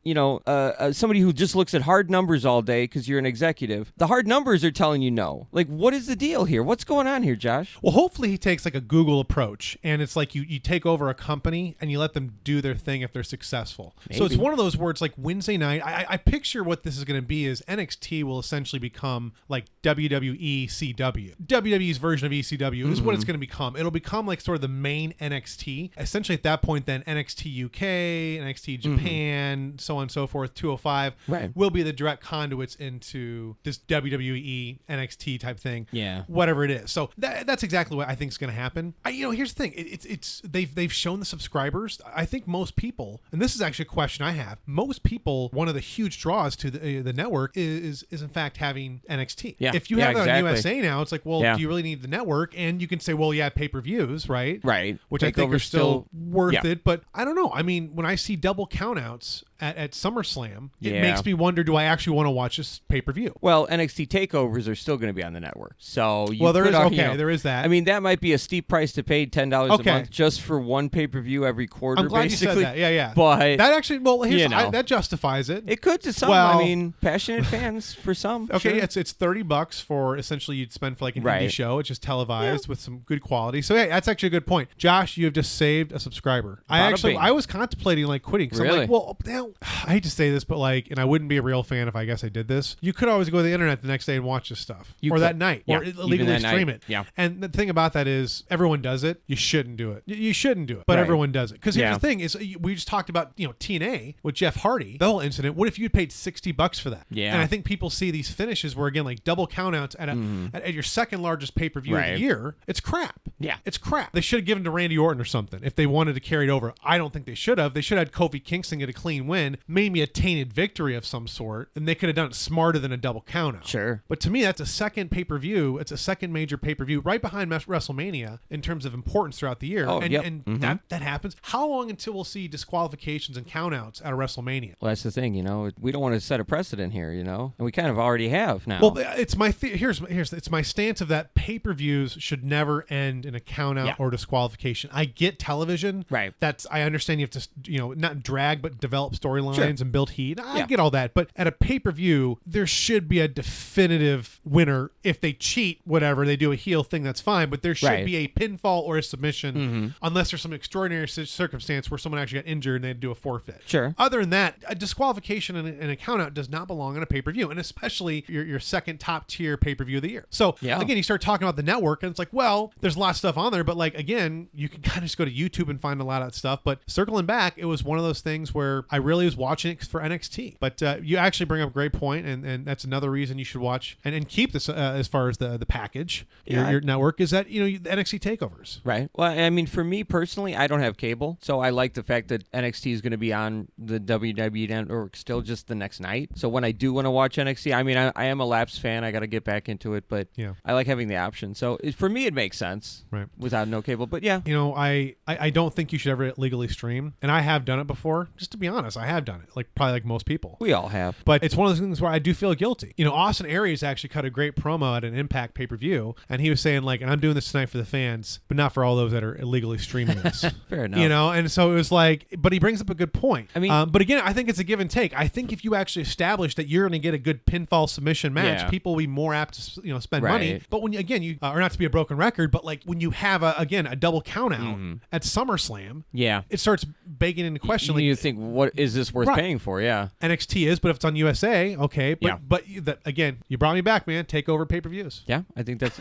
somebody who just looks at hard numbers all day because you're an executive, the hard numbers are telling you no. What is the deal here? What's going on here, Josh? Well, hopefully he takes a Google approach, and it's like you take over a company and you let them do their thing if they're successful. Maybe. So it's one of those where it's like Wednesday night. I picture what this is going to be is NXT will essentially become like WWE CW. WWE's version of ECW is what it's going to become. It'll become like sort of the main NXT. Essentially at that point then NXT UK, NXT Japan, so on and so forth, 205 will be the direct conduits into this WWE NXT type thing. Yeah. Whatever it is. So that's exactly what I think is going to happen. Here's the thing. It's they've shown the subscribers. I think most people, and this is actually a question I have, most people, one of the huge draws to the network is in fact having NXT. Yeah. If you have that on USA now, it's like, well, do you really need the network? And you can say, well, yeah, pay-per-views, right? Right. Which I think are still worth it. But I don't know. I mean, when I see double countouts at SummerSlam, it makes me wonder, do I actually want to watch this pay-per-view? Well, NXT takeovers are still going to be on the network. So there is that. I mean, that might be a steep price to pay, $10 a month just for one pay-per-view every quarter. I'm glad basically. you said that. Yeah. But that actually, that justifies it. It could to some. Well, I mean, passionate fans for some. Okay, sure. it's $30 for essentially you'd spend for like an indie show. It's just televised with some good quality. So that's actually a good point. Josh, you have just saved a subscriber. I was contemplating quitting because I'm like, well, now I hate to say this, but and I wouldn't be a real fan if I guess I did this. You could always go to the internet the next day and watch this stuff, that night, or illegally stream it. Yeah. And the thing about that is, everyone does it. You shouldn't do it. You shouldn't do it, but everyone does it. Because here's the thing: is we just talked about TNA with Jeff Hardy, the whole incident. What if you paid $60 for that? Yeah. And I think people see these finishes where again double countouts at your second largest pay per view of the year. It's crap. Yeah. It's crap. They should have given to Randy Orton or something if they wanted to carry it over. I don't think they should have. They should have had Kofi Kingston get a clean win, maybe a tainted victory of some sort, and they could have done it smarter than a double countout. Sure. But to me, that's a second pay-per-view. It's a second major pay-per-view right behind WrestleMania in terms of importance throughout the year. That happens. How long until we'll see disqualifications and countouts at a WrestleMania? Well, that's the thing, we don't want to set a precedent here, and we kind of already have now. Well, it's my it's my stance of that pay-per-views should never end in a countout or disqualification. I get television. Right. I understand you have to, not drag, but develop storylines and build heat. I get all that. But at a pay-per-view, there should be a definitive winner. If they cheat, whatever, they do a heel thing, that's fine. But there should be a pinfall or a submission, unless there's some extraordinary circumstance where someone actually got injured and they had to do a forfeit. Sure. Other than that, a disqualification and a countout does not belong on a pay-per-view, and especially your second top-tier pay-per-view of the year. So, again, you start talking about the network, and it's like, well, there's a lot of stuff on there, but again, you can kind of just go to YouTube and find a lot of that stuff. But circling back, it was one of those things where I really really was watching it for NXT. But you actually bring up a great point, and that's another reason you should watch and keep this as far as the package, your network, is that, the NXT takeovers. Right. Well, I mean, for me personally, I don't have cable, so I like the fact that NXT is going to be on the WWE network still just the next night. So when I do want to watch NXT, I mean, I am a lapsed fan. I got to get back into it, but I like having the option. So for me, it makes sense without no cable. But yeah. I don't think you should ever legally stream, and I have done it before. Just to be honest, I have done it, probably like most people. We all have. But it's one of those things where I do feel guilty. Austin Aries actually cut a great promo at an Impact pay-per-view, and he was saying, and I'm doing this tonight for the fans, but not for all those that are illegally streaming this. Fair enough. And so it was but he brings up a good point. I mean, but again, I think it's a give and take. I think if you actually establish that you're going to get a good pinfall submission match, people will be more apt to spend money. But when you are not to be a broken record, but when you have a double count out at SummerSlam, it starts begging into question. You think, what is this worth paying for? Yeah, NXT is, but if it's on USA, okay. But again, you brought me back, man. Takeover pay-per-views. Yeah, I think that's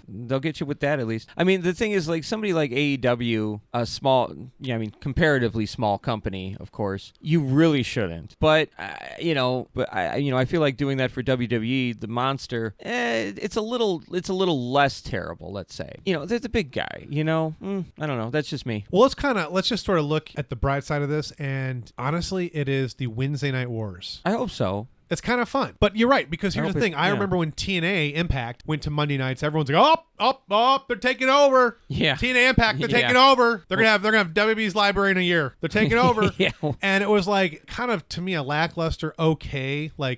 they'll get you with that at least. I mean, the thing is, somebody like AEW, a small, comparatively small company, of course, you really shouldn't. But I feel like doing that for WWE, the monster, it's a little less terrible. Let's say, they're the big guy. I don't know. That's just me. Well, let's just sort of look at the bright side of this, and honestly, it is the Wednesday Night Wars. I hope so. It's kind of fun. But you're right, because here's the thing. I remember when TNA Impact went to Monday nights, everyone's like, they're taking over. Yeah. TNA Impact, they're taking over. They're gonna have WWE's library in a year. They're taking over. And it was kind of, to me, a lackluster,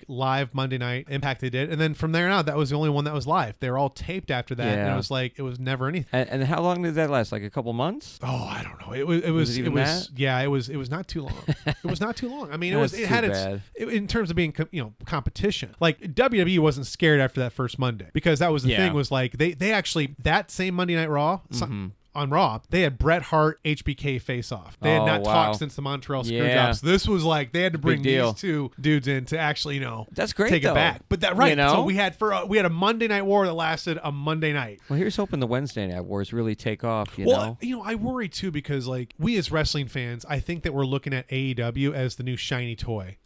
live Monday night Impact they did. And then from there on out, that was the only one that was live. They were all taped after that. And it was never anything. And how long did that last? Like a couple months? Oh, I don't know. It was not too long. It was not too long. I mean, it had in terms of being competition. WWE wasn't scared after that first Monday, because that was the thing, was they actually, that same Monday Night Raw, on Raw, they had Bret Hart HBK face off. They had not talked since the Montreal Screwjob. So this was they had to bring these two dudes in to actually, that's great, take it back. But that so we had a Monday Night War that lasted a Monday night. Well, here's hoping the Wednesday Night Wars really take off. I worry too, because we as wrestling fans, I think that we're looking at AEW as the new shiny toy.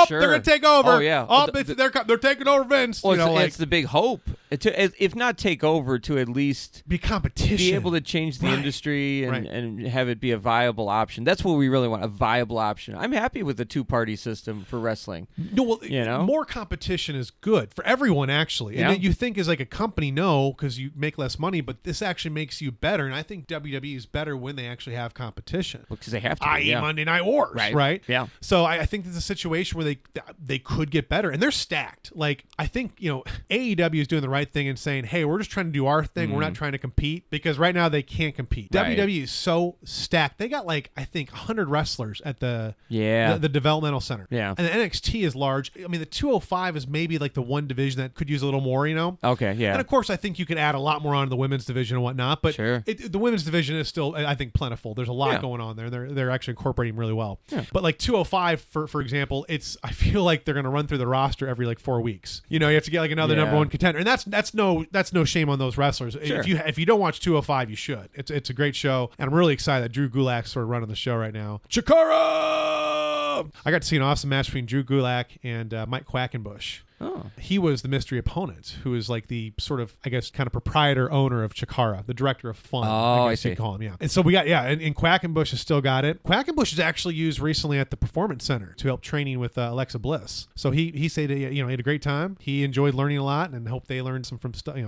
Sure. They're gonna take over. Oh yeah. They're taking over Vince. Well, it's the big hope. If not take over, to at least be competition, be able to change the industry and have it be a viable option. That's what we really want, a viable option. I'm happy with the two-party system for wrestling. More competition is good for everyone, actually. And you think as a company, because you make less money, but this actually makes you better. And I think WWE is better when they actually have competition. Because they have to. I.e. Monday Night Wars, right? Yeah. So I think there's a situation where they could get better, and they're stacked. I think AEW is doing the right thing and saying, hey, we're just trying to do our thing. We're not trying to compete, because right now they can't compete. WWE is so stacked. They got I think 100 wrestlers at the developmental center. Yeah. And the NXT is large. I mean, the 205 is maybe the one division that could use a little more, Okay, yeah. And of course, I think you could add a lot more on to the women's division and whatnot, but the women's division is still, I think, plentiful. There's a lot going on there. They're actually incorporating really well. Yeah. But 205, for example, I feel like they're going to run through the roster every 4 weeks. You have to get another number one contender, and that's no shame on those wrestlers. Sure. If you don't watch 205, you should. It's a great show, and I'm really excited that Drew Gulak's sort of running the show right now. Chikara! I got to see an awesome match between Drew Gulak and Mike Quackenbush. Oh. He was the mystery opponent, who is the sort of, I guess, kind of proprietor owner of Chikara, the director of fun. Oh, I guess you'd call him, yeah. And so we got, and Quackenbush has still got it. Quackenbush is actually used recently at the Performance Center to help training with Alexa Bliss. So he said, he had a great time. He enjoyed learning a lot, and hope they learned some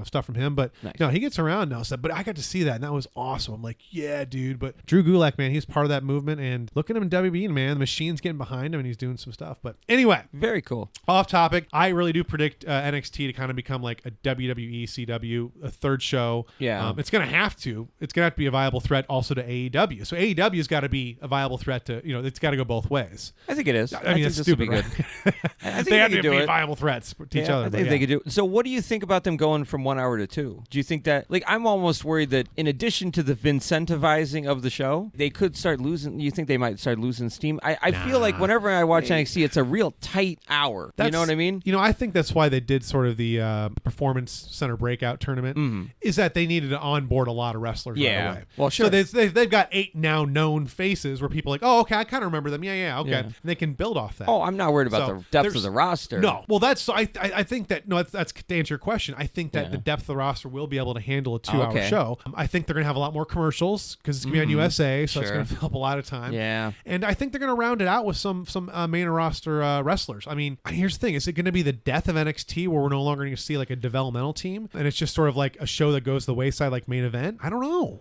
stuff from him. But he gets around now. So, but I got to see that, and that was awesome. I'm like, yeah, dude. But Drew Gulak, man, he's part of that movement, and look at him in WWE, man. The machine's getting behind him, and he's doing some stuff. But anyway, very cool. Off topic. I really do predict NXT to kind of become a WWE CW, a third show. Yeah. It's going to have to. It's going to have to be a viable threat also to AEW. So AEW's got to be a viable threat to, it's got to go both ways. I think it is. I mean, that's stupid, right? I think they have to be viable threats to each other. I think they could do it. So what do you think about them going from 1 hour to 2? Do you think that, I'm almost worried that in addition to the Vincentivizing of the show, they could start losing, you think they might start losing steam? I feel like whenever I watch NXT, it's a real tight hour. You know what I mean? I think that's why they did sort of the Performance Center breakout tournament, is that they needed to onboard a lot of wrestlers right away. Well, sure. So they've got 8 now known faces where people are like, oh, okay, I kind of remember them. Yeah, okay. And they can build off that. Oh, I'm not worried about the depth of the roster. No. Well, I think that, no, that's to answer your question. I think that the depth of the roster will be able to handle a 2-hour show. I think they're going to have a lot more commercials because it's going to be on USA, so it's going to fill up a lot of time. Yeah. And I think they're going to round it out with some main roster wrestlers. I mean, here's the thing. Is it going to be the death of NXT where we're no longer going to see like a developmental team and it's just sort of like a show that goes to the wayside like Main Event? I don't know.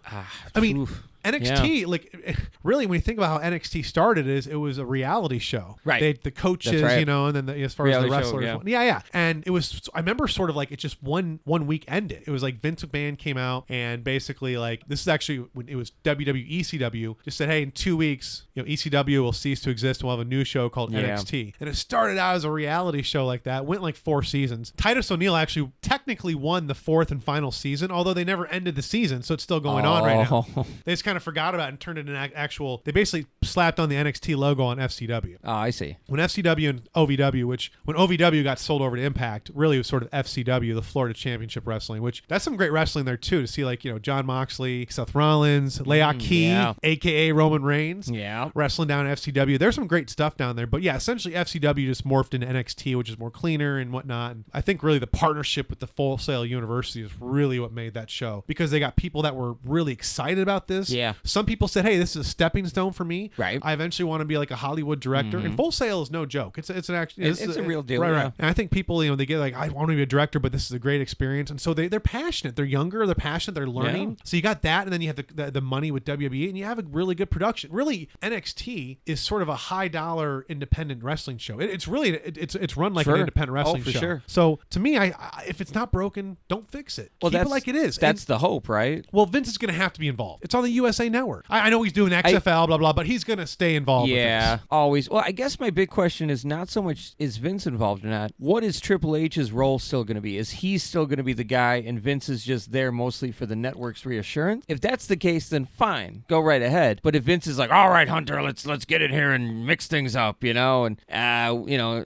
I mean, NXT, like, really, when you think about how NXT started, it was a reality show. Right. They had the coaches, right. And then as far reality as the wrestlers. Show, yeah. And it was, I remember sort of like it just one week ended. It was like Vince McMahon came out and basically like, this is actually when it was WWE ECW, just said, hey, in 2 weeks, ECW will cease to exist. We'll have a new show called NXT. And it started out as a reality show like that, went like 4 seasons. Titus O'Neil actually technically won the 4th and final season, although they never ended the season, so it's still going on right now. They just kind of forgot about it and turned it into actual. They basically slapped on the NXT logo on FCW. Oh, I see. When FCW and OVW, when OVW got sold over to Impact, really it was sort of FCW, the Florida Championship Wrestling, which that's some great wrestling there too. To see like John Moxley, Seth Rollins, Leakee, aka Roman Reigns, wrestling down at FCW. There's some great stuff down there. But yeah, essentially FCW just morphed into NXT, which is more cleaner and whatnot. And I think really the partnership with the Full Sail University is really what made that show, because they got people that were really excited about this. Yeah. Some people said, hey, this is a stepping stone for me. Right. I eventually want to be like a Hollywood director. And Full Sail is no joke. It's a real deal. Right. And I think people, they get like, I want to be a director, but this is a great experience. And so they're passionate. They're younger. They're passionate. They're learning. Yeah. So you got that, and then you have the money with WWE, and you have a really good production. Really, NXT is sort of a high dollar independent wrestling show. It's really it's run like an independent wrestling show. Sure. So to me, I if it's not broken, don't fix it. Keep it like it is. That's the hope, right? Well, Vince is going to have to be involved. It's on the USA Network. I know he's doing XFL, blah blah, but he's going to stay involved. Yeah, always. Well, I guess my big question is not so much is Vince involved or not. What is Triple H's role still going to be? Is he still going to be the guy, and Vince is just there mostly for the network's reassurance? If that's the case, then fine, go right ahead. But if Vince is like, all right, Hunter, let's get in here and mix things up, and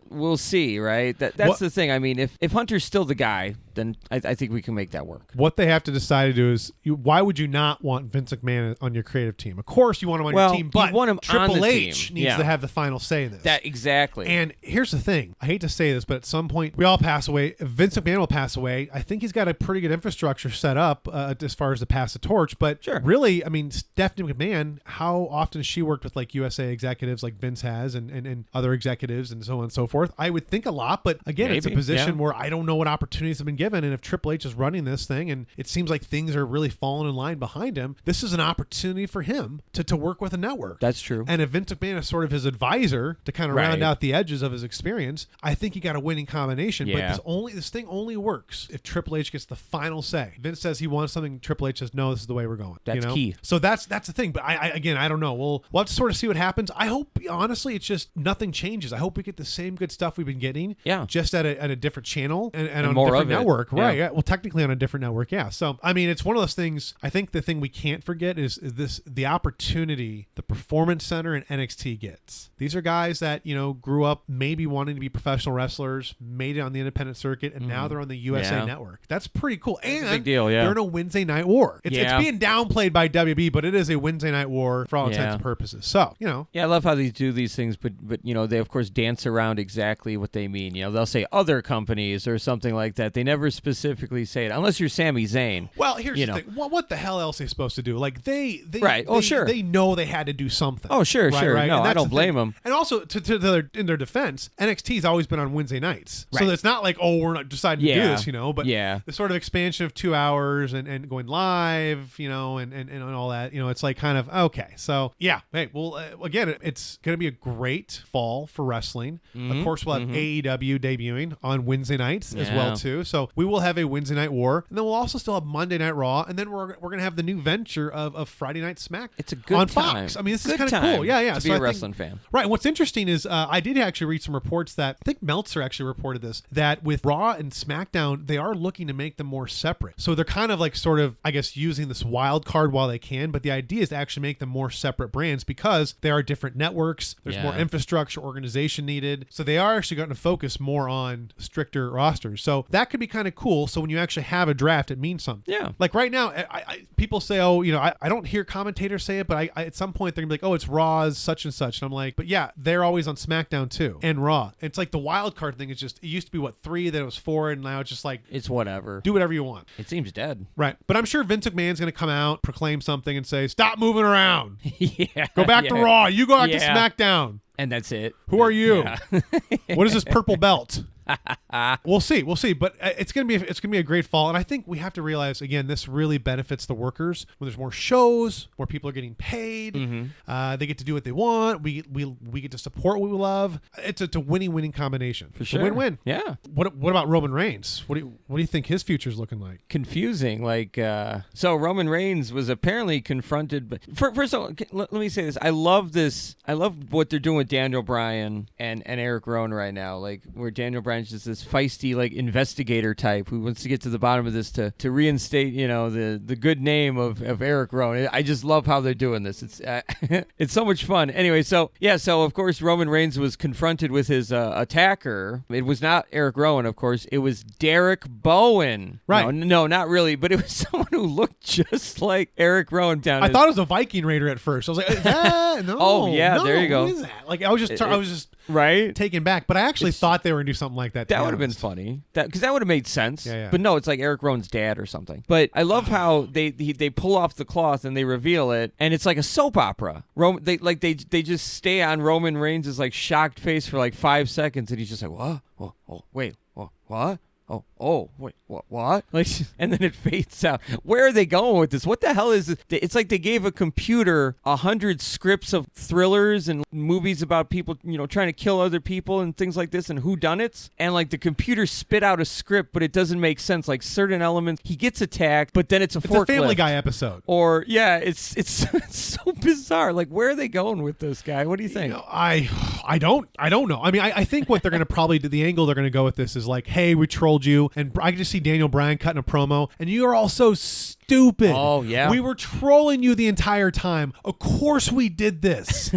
we'll see, right? That's the thing. I mean, if Hunter's still the guy, then I think we can make that work. What they have to decide to do is, why would you not want Vince McMahon on your creative team? Of course you want him on your team, but you want him Triple on the H team. needs to have the final say in this. That exactly. And here's the thing. I hate to say this, but at some point we all pass away. If Vince McMahon will pass away, I think he's got a pretty good infrastructure set up as far as to pass the torch. But really, I mean, Stephanie McMahon, how often has she worked with like USA executives like Vince has and other executives and so on and so forth? I would think a lot, but again, it's a position where I don't know what opportunities have been given. And if Triple H is running this thing and it seems like things are really falling in line behind him, this is an opportunity for him to work with a network. That's true. And if Vince McMahon is sort of his advisor to kind of round out the edges of his experience, I think you got a winning combination. Yeah. But this thing only works if Triple H gets the final say. Vince says he wants something, Triple H says, no, this is the way we're going. That's key. So that's the thing. But I don't know. We'll have to sort of see what happens. I hope, honestly, it's just nothing changes. I hope we get the same good stuff we've been getting. Yeah. Just at a different channel and on more a different network. Yeah. Right. Yeah. Well, technically on a different network. Yeah. So, I mean, it's one of those things. I think the thing we can't forget is the opportunity the Performance Center and NXT gets. These are guys that, grew up maybe wanting to be professional wrestlers, made it on the independent circuit, and now they're on the USA Network. That's pretty cool. And a big deal, they're in a Wednesday night war. It's being downplayed by WB, but it is a Wednesday night war for all intents and purposes. So, Yeah, I love how they do these things, but they, of course, dance around exactly what they mean. They'll say other companies or something like that. They never specifically say it, unless you're Sami Zayn. Well, here's the thing. What the hell else are they supposed to do? Like, they know they had to do something. Oh, sure. Right? No, I don't blame them. And also, in their defense, NXT's always been on Wednesday nights. Right. So it's not like, we're not deciding to do this, but the sort of expansion of 2 hours and going live, and all that, it's like kind of, okay. So, yeah. Hey, well, again, it's going to be a great fall for wrestling. Of course, we'll have AEW debuting on Wednesday nights as well, too. So we will have a Wednesday Night War, and then we'll also still have Monday Night Raw, and then we're going to have the new venture of Friday Night Smack. It's a good on time. Fox. I mean, this good is kind of cool. Yeah. To be a wrestling fan. Right. And what's interesting is I did actually read some reports that I think Meltzer actually reported this, that with Raw and SmackDown, they are looking to make them more separate. So they're kind of like sort of, I guess, using this wild card while they can, but the idea is to actually make them more separate brands because they are different networks. There's more infrastructure, organization needed. So they are actually going to focus more on stricter rosters. So that could be kind of cool. So when you actually have a draft, it means something. Yeah. Like right now, people say, oh, I don't hear commentators say it, but I at some point they're going to be like, oh, it's Raw's such and such. And I'm like, but yeah, they're always on SmackDown too and Raw. It's like the wild card thing is just, it used to be 3, then it was 4, and now it's just like, it's whatever. Do whatever you want. It seems dead. Right. But I'm sure Vince McMahon's going to come out, proclaim something, and say, stop moving around. Yeah. Go back to Raw. You go back to SmackDown. And that's it. Who are you? Yeah. What is this purple belt? We'll see, but it's gonna be a great fall, and I think we have to realize again, this really benefits the workers when there's more shows, more people are getting paid. They get to do what they want. We get to support what we love. It's a winning combination for sure. Win-win. Yeah. What about Roman Reigns? What do you think his future's looking like? Confusing. So Roman Reigns was apparently confronted. But first of all, let me say this. I love this. I love what they're doing with Daniel Bryan and Eric Rowan right now. Like where Daniel Bryan's just this feisty investigator type who wants to get to the bottom of this to reinstate the good name of Eric Rowan. I just love how they're doing this. It's it's so much fun. Anyway, so of course Roman Reigns was confronted with his attacker. It was not Eric Rowan, of course. It was Derek Bowen. Right? No, not really, but it was someone who looked just like Eric Rowan. I thought it was a Viking Raider at first. I was like, no. Oh yeah, there you go. Who is that? Like I was just right taken back, but I actually thought they were gonna do something like that. That would have been funny. Because that would have made sense. Yeah. But no, it's like Eric Rowan's dad or something. But I love how they pull off the cloth and they reveal it, and it's like a soap opera. They just stay on Roman Reigns' shocked face for 5 seconds, and he's just like, what? Oh, wait, what? Oh, wait, what? And then it fades out. Where are they going with this? What the hell is this? It's like they gave a computer 100 scripts of thrillers and movies about people, trying to kill other people and things like this and whodunits. And the computer spit out a script, but it doesn't make sense. Certain elements, he gets attacked, but then it's a forklift. It's a Family Guy episode. Or it's so bizarre. Where are they going with this guy? What do you think? I don't know. I mean, I think what they're going to probably do, the angle they're going to go with this is hey, we trolled you, and I can just see Daniel Bryan cutting a promo, and you are all so stupid. Oh yeah, we were trolling you the entire time. Of course we did this.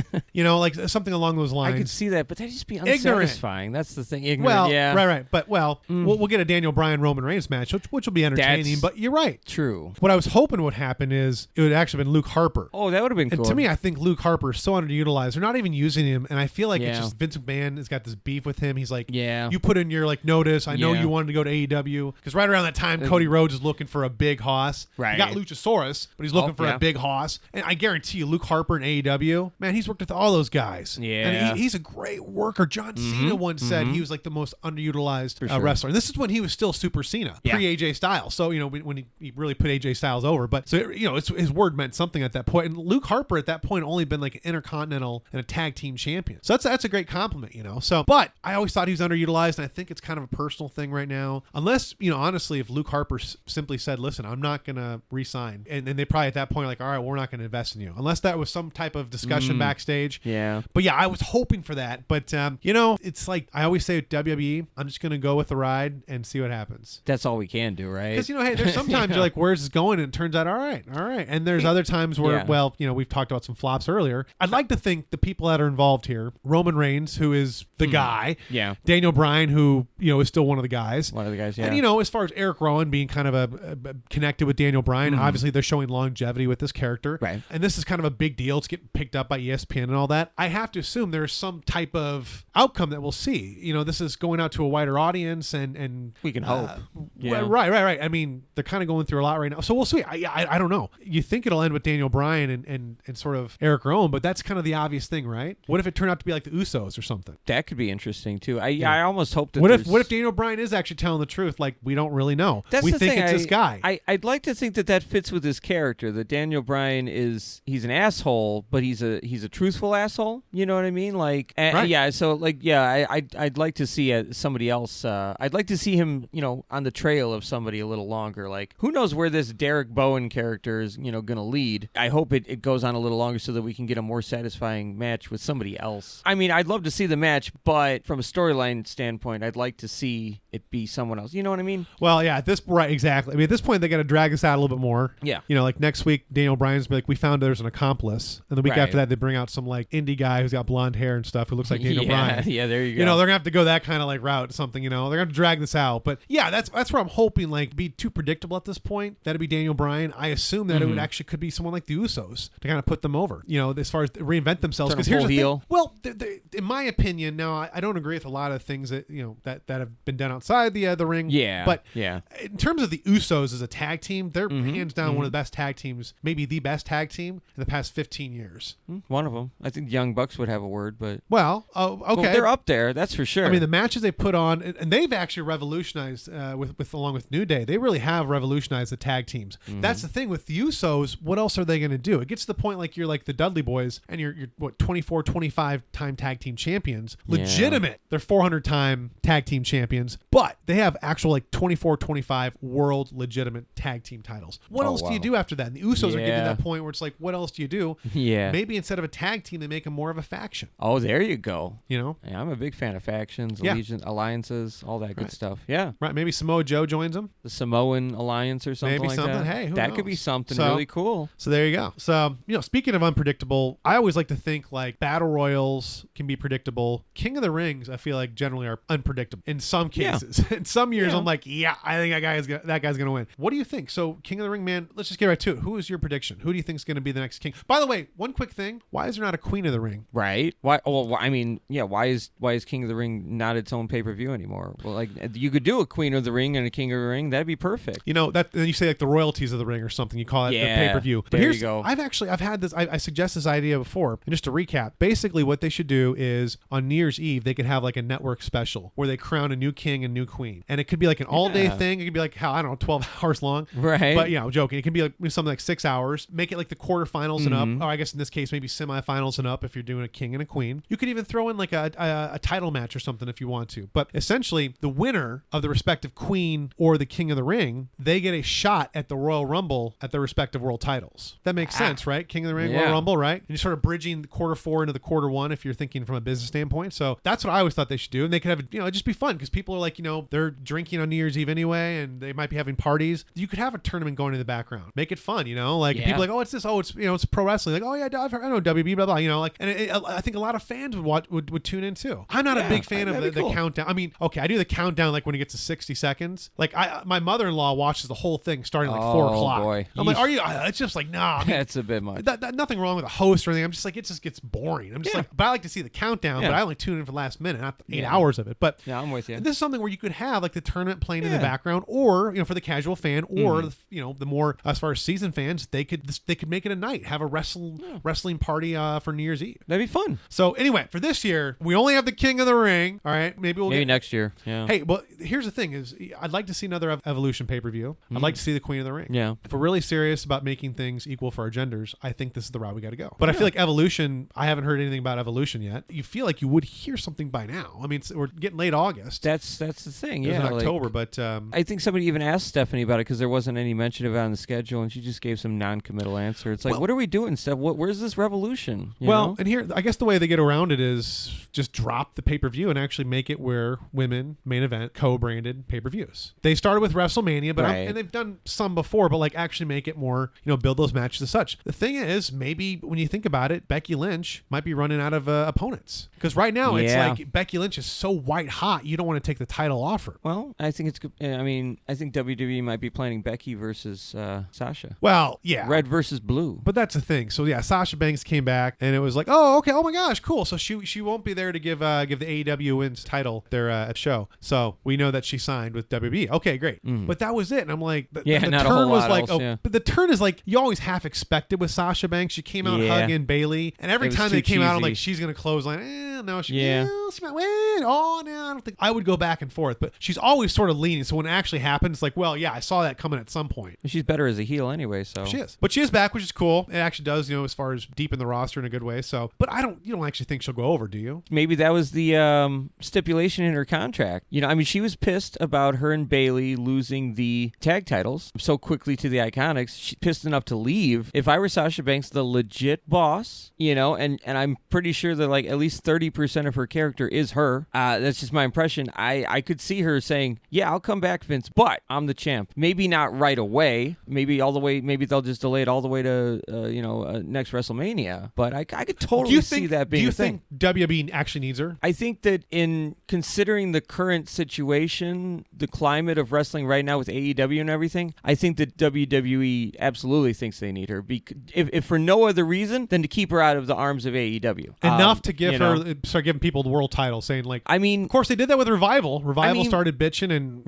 Something along those lines. I could see that, but that'd just be unsatisfying. That's the thing. Ignorant. Well, yeah, right. But we'll get a Daniel Bryan Roman Reigns match, which will be entertaining. But you're right. True. What I was hoping would happen is it would actually been Luke Harper. Oh, that would have been cool. And to me, I think Luke Harper is so underutilized. They're not even using him, and I feel like it's just Vince McMahon has got this beef with him. He's like, you put in your notice. I know you wanted to go to AEW because right around that time, Cody Rhodes is looking for a big hoss. Right. You got Luchasaurus, but he's looking for a big hoss. And I guarantee you, Luke Harper in AEW, man, he's worked with all those guys. Yeah. And he's a great worker. John Cena once said he was the most underutilized wrestler. And this is when he was still Super Cena, pre-AJ Styles. So, when he really put AJ Styles over. But, so, his word meant something at that point. And Luke Harper at that point only been an Intercontinental and a Tag Team champion. So that's a great compliment, So, but I always thought he was underutilized, and I think it's kind of a personal thing right now. Unless, honestly, if Luke Harper simply said, listen, I'm not going to re-sign. And they probably at that point all right, we're not going to invest in you. Unless that was some type of discussion backstage. Yeah. But I was hoping for that. But, it's like I always say with WWE, I'm just going to go with the ride and see what happens. That's all we can do, right? Because, hey, there's sometimes you're like, where's this going? And it turns out, all right. And there's other times where, we've talked about some flops earlier. I'd like to think the people that are involved here, Roman Reigns, who is the guy. Yeah. Daniel Bryan, who, is still one of the guys. One of the guys, yeah. And, as far as Eric Rowan being kind of a connected with Daniel Bryan, obviously they're showing longevity with this character. Right. And this is kind of a big deal. It's getting picked up by ESPN and all that. I have to assume there's some type of outcome that we'll see. This is going out to a wider audience and we can hope. Yeah. Right. I mean, they're kind of going through a lot right now. So we'll see. I don't know. You think it'll end with Daniel Bryan and sort of Eric Rowan, but that's kind of the obvious thing, right? What if it turned out to be like the Usos or something? That could be interesting too. I almost hope that what if Daniel Bryan is actually telling the truth? We don't really know. That's we the think thing. it's this guy. I'd like to think think that fits with his character. That Daniel Bryan he's an asshole, but he's a truthful asshole. You know what I mean? Like, right. Yeah. So like, yeah, I'd like to see somebody else. I'd like to see him, on the trail of somebody a little longer. Like, who knows where this Derek Bowen character is, going to lead. I hope it goes on a little longer so that we can get a more satisfying match with somebody else. I mean, I'd love to see the match, but from a storyline standpoint, I'd like to see it be someone else. You know what I mean? Well, yeah, right, exactly. I mean, at this point, they got to drag this out a little bit more. Yeah. Like next week, Daniel Bryan's be like, we found there's an accomplice. And the week after that, they bring out some like indie guy who's got blonde hair and stuff who looks like Daniel Bryan. Yeah, there you go. They're going to have to go that kind of like route, something, they're going to have to drag this out. But yeah, that's where I'm hoping, like, be too predictable at this point. That'd be Daniel Bryan. I assume that it would actually could be someone like the Usos to kind of put them over, as far as reinvent themselves. Because here's the thing. Well, in my opinion, now I don't agree with a lot of things that that have been done outside the ring. Yeah. But in terms of the Usos as a tag team, they're hands down one of the best tag teams, maybe the best tag team in the past 15 years. One of them. I think the Young Bucks would have a word, but well, okay, well, they're up there. That's for sure. I mean, the matches they put on, and they've actually revolutionized with along with New Day. They really have revolutionized the tag teams. That's the thing with the Usos. What else are they going to do? It gets to the point like you're like the Dudley Boys, and you're what 24, 25 time tag team champions, legitimate. They're 400-time tag team champions, but they have actual like 24, 25 world legitimate tag team titles. What else do you do after that? And the Usos are getting to that point where it's like, what else do you do? Yeah. Maybe instead of a tag team, they make them more of a faction. Oh, there you go. Yeah, I'm a big fan of factions, alliances, all that good stuff. Yeah. Right. Maybe Samoa Joe joins them. The Samoan Alliance or something like that. Hey, who that knows? Could be something really cool. So there you go. So, speaking of unpredictable, I always like to think like battle royals can be predictable. King of the Rings, I feel like generally are unpredictable in some cases. In some years, I'm like, I think that guy's going to win. What do you think? So, King of the Ring, man, let's just get right to it. Who is your prediction? Who do you think is going to be the next king? By the way, one quick thing. Why is there not a Queen of the Ring? Right. Why? Well, I mean, why is King of the Ring not its own pay-per-view anymore? Well, like, you could do a Queen of the Ring and a King of the Ring. That'd be perfect. That then you say like the royalties of the ring or something. You call it the pay-per-view. But there you go. I've had this. I suggest this idea before. And just to recap, basically what they should do is on New Year's Eve they could have like a network special where they crown a new king and new queen, and it could be like an all-day thing. It could be like 12 hours long. Right. But joking. It can be like something like 6 hours. Make it like the quarterfinals and up. Or I guess in this case maybe semifinals and up if you're doing a king and a queen. You could even throw in like a title match or something if you want to. But essentially the winner of the respective queen or the king of the ring, they get a shot at the Royal Rumble at their respective world titles. That makes sense, right? King of the Ring, Royal Rumble, right? And you're sort of bridging the quarter 4 into the quarter 1 if you're thinking from a business standpoint. So that's what I always thought they should do. And they could have, it'd just be fun because people are like, they're drinking on New Year's Eve anyway, and they might be having parties. You could have a tournament going in the background. Make it fun, like people are like, oh, it's this, oh, it's, it's pro wrestling. Like, oh yeah, I know WB, blah, blah, and I think a lot of fans would tune in too. I'm not a big fan of the countdown. I mean, okay, I do the countdown like when it gets to 60 seconds. Like my mother-in-law watches the whole thing starting like 4 o'clock. Boy. I'm like, are you? It's just like, nah. I mean, that's a bit much. Nothing wrong with a host or anything. I'm just like, it just gets boring. I'm just like, but I like to see the countdown, but I only tune in for the last minute, not 8 hours of it. But I'm with you. This is something where you could have like the tournament playing in the background, or for the casual fan, or the more as far as season fans, they could make it a night, have a wrestling party for New Year's Eve. That'd be fun. So anyway, for this year, we only have the King of the Ring. All right, maybe next year. Yeah. Hey, well, here's the thing: is I'd like to see another Evolution pay-per-view. I'd like to see the Queen of the Ring. Yeah. If we're really serious about making things equal for our genders, I think this is the route we got to go. But I feel like Evolution. I haven't heard anything about Evolution yet. You feel like you would hear something by now. I mean, we're getting late August. That's the thing. It was in like, October, but I think somebody even asked Stephanie about it because there wasn't any mention of it on the schedule, and she just gave some non-committal answer. It's like, what are we doing, Steph? Where's this Revolution? You know? And here, I guess the way they get around it is just drop the pay-per-view and actually make it where women main event co-branded pay-per-views. They started with WrestleMania, but and they've done some before, but like actually make it more, build those matches as such. The thing is, maybe when you think about it, Becky Lynch might be running out of opponents because right now it's like Becky Lynch is so white hot, you don't want to take the title off her. Well, I think it's good. I mean, I think WWE might be planning Becky versus Sasha. Well, yeah. Red versus blue. But that's the thing. So yeah, Sasha Banks came back and it was like, oh, okay. Oh my gosh, cool. So she won't be there there to give the AEW Women's title there at the show. So we know that she signed with WB. Okay, great. But that was it. And I'm like, the not turn a whole was lot like, else, but the turn is like, you always half expect it with Sasha Banks. She came out hugging Bailey, and every time they came out, I'm like, she's gonna clothesline. No, she oh no, I don't think I would go back and forth, but she's always sort of leaning. So when it actually happens, it's like, well, yeah, I saw that coming at some point. She's better as a heel anyway, so she is. But she is back, which is cool. It actually does, as far as deep in the roster in a good way. So, but you don't actually think she'll go over, do you? Maybe that was the stipulation in her contract. She was pissed about her and Bailey losing the tag titles so quickly to the Iconics. She's pissed enough to leave. If I were Sasha Banks, the legit boss, and I'm pretty sure that like at least 30% of her character is her. That's just my impression. I could see her saying, "Yeah, I'll come back, Vince, but I'm the champ." Maybe not right away. Maybe all the way. Maybe they'll just delay it all the way to next WrestleMania. But I could totally see that being a thing. Do you think WWE actually needs her? I think that in considering the current situation, the climate of wrestling right now with AEW and everything, I think that WWE absolutely thinks they need her. If for no other reason than to keep her out of the arms of AEW. Enough to give her, start giving people the world title, saying like, of course they did that with Revival. Revival started bitching, and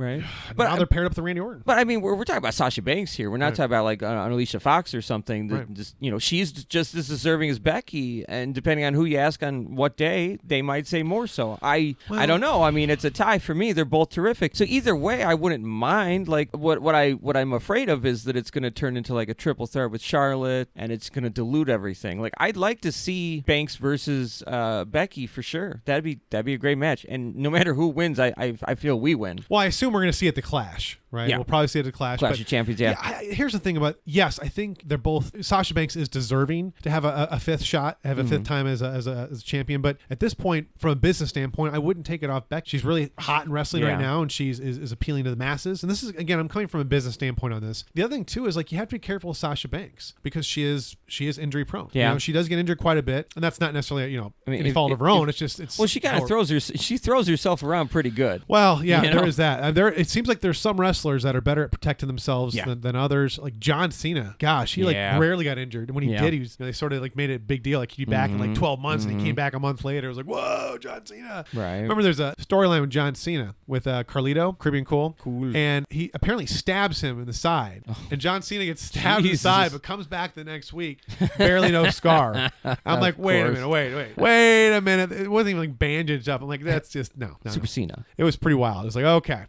now they're paired up with Randy Orton. But we're talking about Sasha Banks here. We're not talking about like an Alicia Fox or something. That just, she's just as deserving as Becky, and depending on who you ask on what day, they might say more so. I don't know. It's a tie for me. They're both terrific. So either way, I wouldn't mind. Like what I'm afraid of is that it's going to turn into like a triple threat with Charlotte, and it's going to dilute everything. Like I'd like to see Banks versus Becky for sure. That'd be a great match. And no matter who wins, I feel we win. Well, I assume we're going to see it at the Clash, right? Yeah. We'll probably see it at the Clash. Clash of Champions, yeah. Here's the thing about, yes, I think they're both, Sasha Banks is deserving to have a fifth shot, have a fifth time as a champion. But at this point, from a business standpoint, I wouldn't take it off Becky. She's really hot in wrestling right now, and she's is appealing to the masses. And this is, again, I'm coming from a business standpoint on this. The other thing too is like, you have to be careful with Sasha Banks because she is injury prone. Yeah. She does get injured quite a bit, and that's not necessarily any fault of her own. She kind of throws herself around pretty good. Well, yeah, there is that. It seems like there's some wrestlers that are better at protecting themselves than others. Like John Cena, gosh, he rarely got injured. And when he did, he was, they sort of like made it a big deal. Like he'd be back in like 12 months, and he came back a month later. It was like, whoa, John Cena. Right. Remember, there's a storyline with John Cena with Carlito, Caribbean Cool, and he apparently stabs him in the side, and John Cena gets stabbed in the side, but comes back the next week, barely no scar. I'm like, wait a minute. It wasn't even like bandaged up. I'm like, that's just no. Super Cena. It was pretty wild. It was like, okay.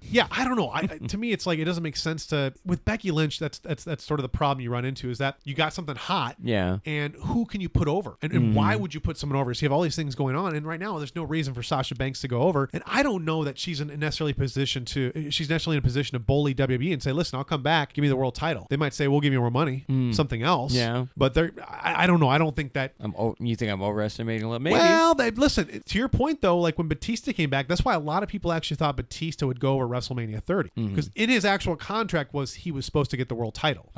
Yeah, I don't know. To me, it's like it doesn't make sense to with Becky Lynch. That's sort of the problem you run into is that you got something hot. Yeah. And who can you put over? And why would you put someone over? So you have all these things going on, and right now there's no reason for Sasha Banks to go over. And I don't know that she's necessarily in a position to bully WWE and say, listen, I'll come back, give me the world title. They might say, we'll give you more money, something else. Yeah. But I don't know. I don't think that. You think I'm overestimating a little? Maybe. Well, listen, to your point though, like when Batista came back, that's why a lot of people actually thought Batista would go over WrestleMania 30 because in his actual contract was he was supposed to get the world title.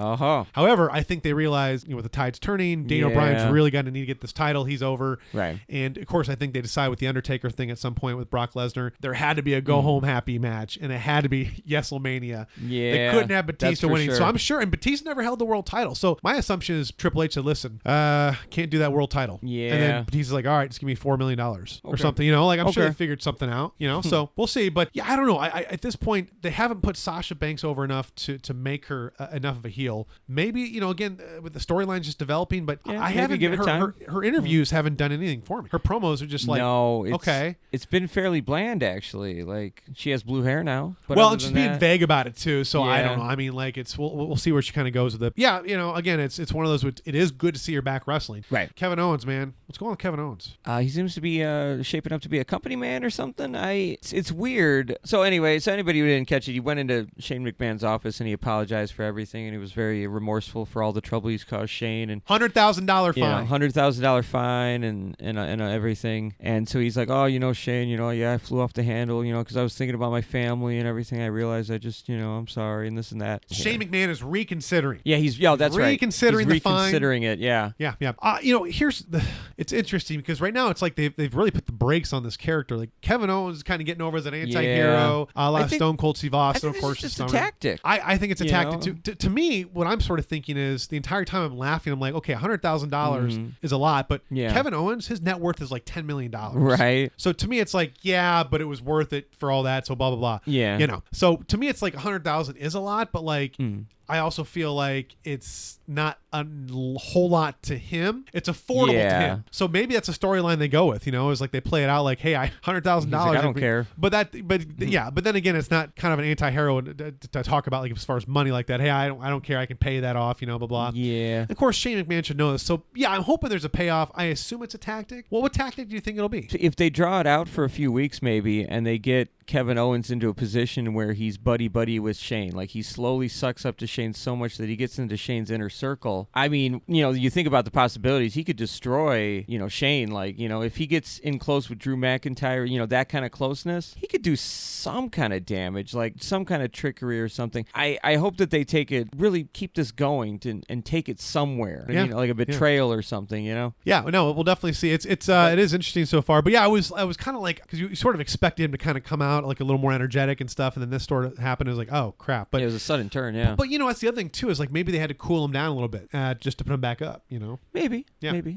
However, I think they realized, with the tides turning, Daniel Bryan's really going to need to get this title. He's over. Right. And of course, I think they decide with the Undertaker thing at some point with Brock Lesnar, there had to be a go home happy match, and it had to be Yeselmania. Yeah. They couldn't have Batista winning. Sure. So I'm sure, and Batista never held the world title. So my assumption is Triple H said, listen, can't do that world title. Yeah. And then Batista's like, all right, just give me $4 million or something. I'm sure they figured something out. So we'll see. But yeah, I don't know. I at this point, they haven't put Sasha Banks over enough to make her enough of a heel. Maybe again with the storylines just developing, but I haven't. Give it time. Her interviews haven't done anything for me. Her promos are just like, okay. It's been fairly bland actually. Like she has blue hair now. But well, and she's being vague about it too. So Yeah. I don't know. I mean, like we'll see where she kind of goes with it. Yeah, again, it's one of those. It is good to see her back wrestling. Right. Kevin Owens, man, what's going on with Kevin Owens? He seems to be shaping up to be a company man or something. It's weird. So anyway, anybody who didn't catch it, he went into Shane McMahon's office and he apologized for everything, and he was very remorseful for all the trouble he's caused Shane, and $100,000 fine. $100,000 fine and everything. And so he's like, oh, Shane, I flew off the handle, because I was thinking about my family and everything. I realized I just, I'm sorry, and this and that. Shane McMahon is reconsidering. Yeah, that's right. Reconsidering the fine. Reconsidering it, yeah. Yeah. It's interesting because right now it's like they've really put the brakes on this character. Like Kevin Owens is kind of getting over as an anti-hero, a la Stone Cold Steve Austin. Austin, of course, it's just a tactic. I think it's a tactic. To me, what I'm sort of thinking is the entire time I'm laughing, I'm like, okay, $100,000 is a lot, but Kevin Owens, his net worth is like $10 million. Right. So to me, it's like, yeah, but it was worth it for all that. So blah, blah, blah. Yeah. You know, so to me, it's like 100,000 is a lot, but like, I also feel like it's not a whole lot to him. It's affordable to him. So maybe that's a storyline they go with, you know, is like they play it out like, hey, $100,000. Like, I don't care. But then again, it's not kind of an anti-hero to talk about like as far as money like that. Hey, I don't care. I can pay that off, you know, blah, blah. Yeah. Of course, Shane McMahon should know this. So yeah, I'm hoping there's a payoff. I assume it's a tactic. Well, what tactic do you think it'll be? If they draw it out for a few weeks maybe and they get Kevin Owens into a position where he's buddy with Shane, like he slowly sucks up to Shane so much that he gets into Shane's inner circle. I mean, you know, you think about the possibilities. He could destroy, you know, Shane. Like, you know, if he gets in close with Drew McIntyre, you know, that kind of closeness, he could do some kind of damage, like some kind of trickery or something. I hope that they really keep this going and take it somewhere. Yeah. You know, like a betrayal or something, you know? Yeah, no, we'll definitely see. It is interesting so far. But yeah, I was kind of like, because you sort of expected him to kind of come out like a little more energetic and stuff, and then this sort of happened. It was like, oh crap! But it was a sudden turn, yeah. But you know, that's the other thing too, is like maybe they had to cool him down a little bit just to put him back up. You know, maybe.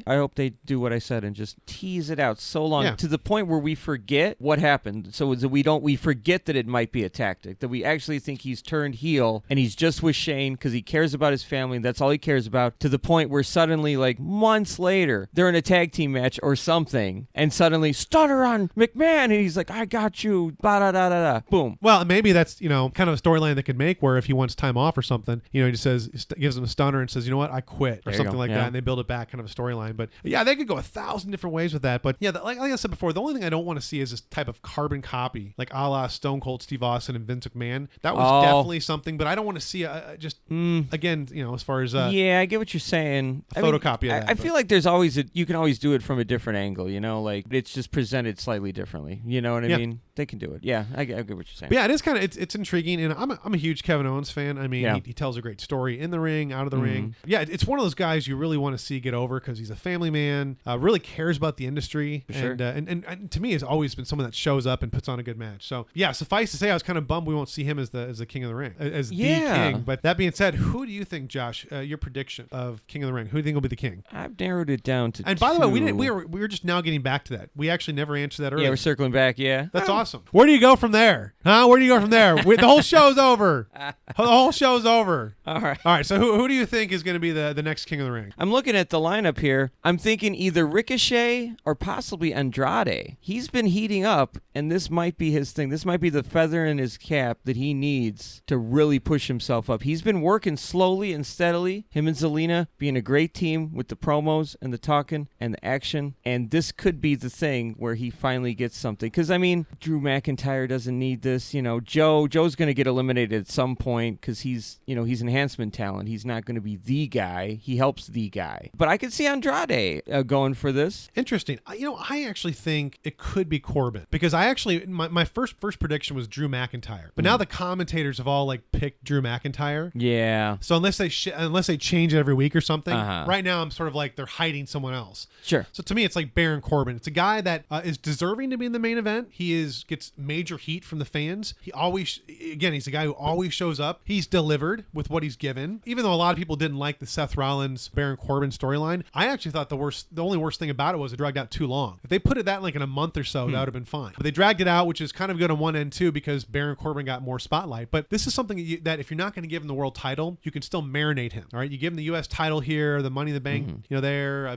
I hope they do what I said and just tease it out so long to the point where we forget what happened. So that we forget that it might be a tactic, that we actually think he's turned heel and he's just with Shane because he cares about his family. And that's all he cares about. To the point where suddenly, like months later, they're in a tag team match or something, and suddenly stunner on McMahon, and he's like, "I got you." Ba da da da da. Boom. Well, maybe that's, you know, kind of a storyline they could make where if he wants time off or something, you know, he just gives him a stunner and says, you know what, I quit or something like that, and they build it back, kind of a storyline. But yeah, they could go 1,000 different ways with that. But yeah, like I said before, the only thing I don't want to see is this type of carbon copy, like a la Stone Cold Steve Austin and Vince McMahon. That was definitely something, but I don't want to see again, you know, as far as yeah, I get what you're saying. Photocopy of that. I feel like there's you can always do it from a different angle, you know, like it's just presented slightly differently. You know what I mean? They can do it. Yeah, I get what you're saying. But yeah, it is kind of it's intriguing, and I'm a huge Kevin Owens fan. I mean, he tells a great story in the ring, out of the ring. Yeah, it's one of those guys you really want to see get over because he's a family man, really cares about the industry, and to me has always been someone that shows up and puts on a good match. So yeah, suffice to say, I was kind of bummed we won't see him as the king of the ring, as the king. But that being said, who do you think, Josh? Your prediction of King of the Ring? Who do you think will be the king? I've narrowed it down to. And by the way, we were just now getting back to that. We actually never answered that earlier. Yeah, we're circling back. Yeah, that's awesome. Where do you go from there? Huh? Where do you go from there? The whole show's over. The whole show's over. All right. So who do you think is going to be the next King of the Ring? I'm looking at the lineup here. I'm thinking either Ricochet or possibly Andrade. He's been heating up, and this might be his thing. This might be the feather in his cap that he needs to really push himself up. He's been working slowly and steadily. Him and Zelina being a great team with the promos and the talking and the action. And this could be the thing where he finally gets something. Because, I mean, Drew McIntyre doesn't need this. You know, Joe's going to get eliminated at some point because he's enhancement talent. He's not going to be the guy. He helps the guy. But I could see Andrade going for this. Interesting. I actually think it could be Corbin because my first prediction was Drew McIntyre. But now the commentators have all like picked Drew McIntyre. Yeah. So unless they change it every week or something, right now I'm sort of like they're hiding someone else. Sure. So to me, it's like Baron Corbin. It's a guy that is deserving to be in the main event. He gets major heat from the fans. He's a guy who always shows up. He's delivered with what he's given. Even though a lot of people didn't like the Seth Rollins Baron Corbin storyline, I actually thought the only worst thing about it was it dragged out too long. If they put it in a month or so, that would have been fine. But they dragged it out, which is kind of good on one end too because Baron Corbin got more spotlight. But this is something that if you're not going to give him the world title, you can still marinate him. All right, you give him the U.S. title here, the Money in the Bank,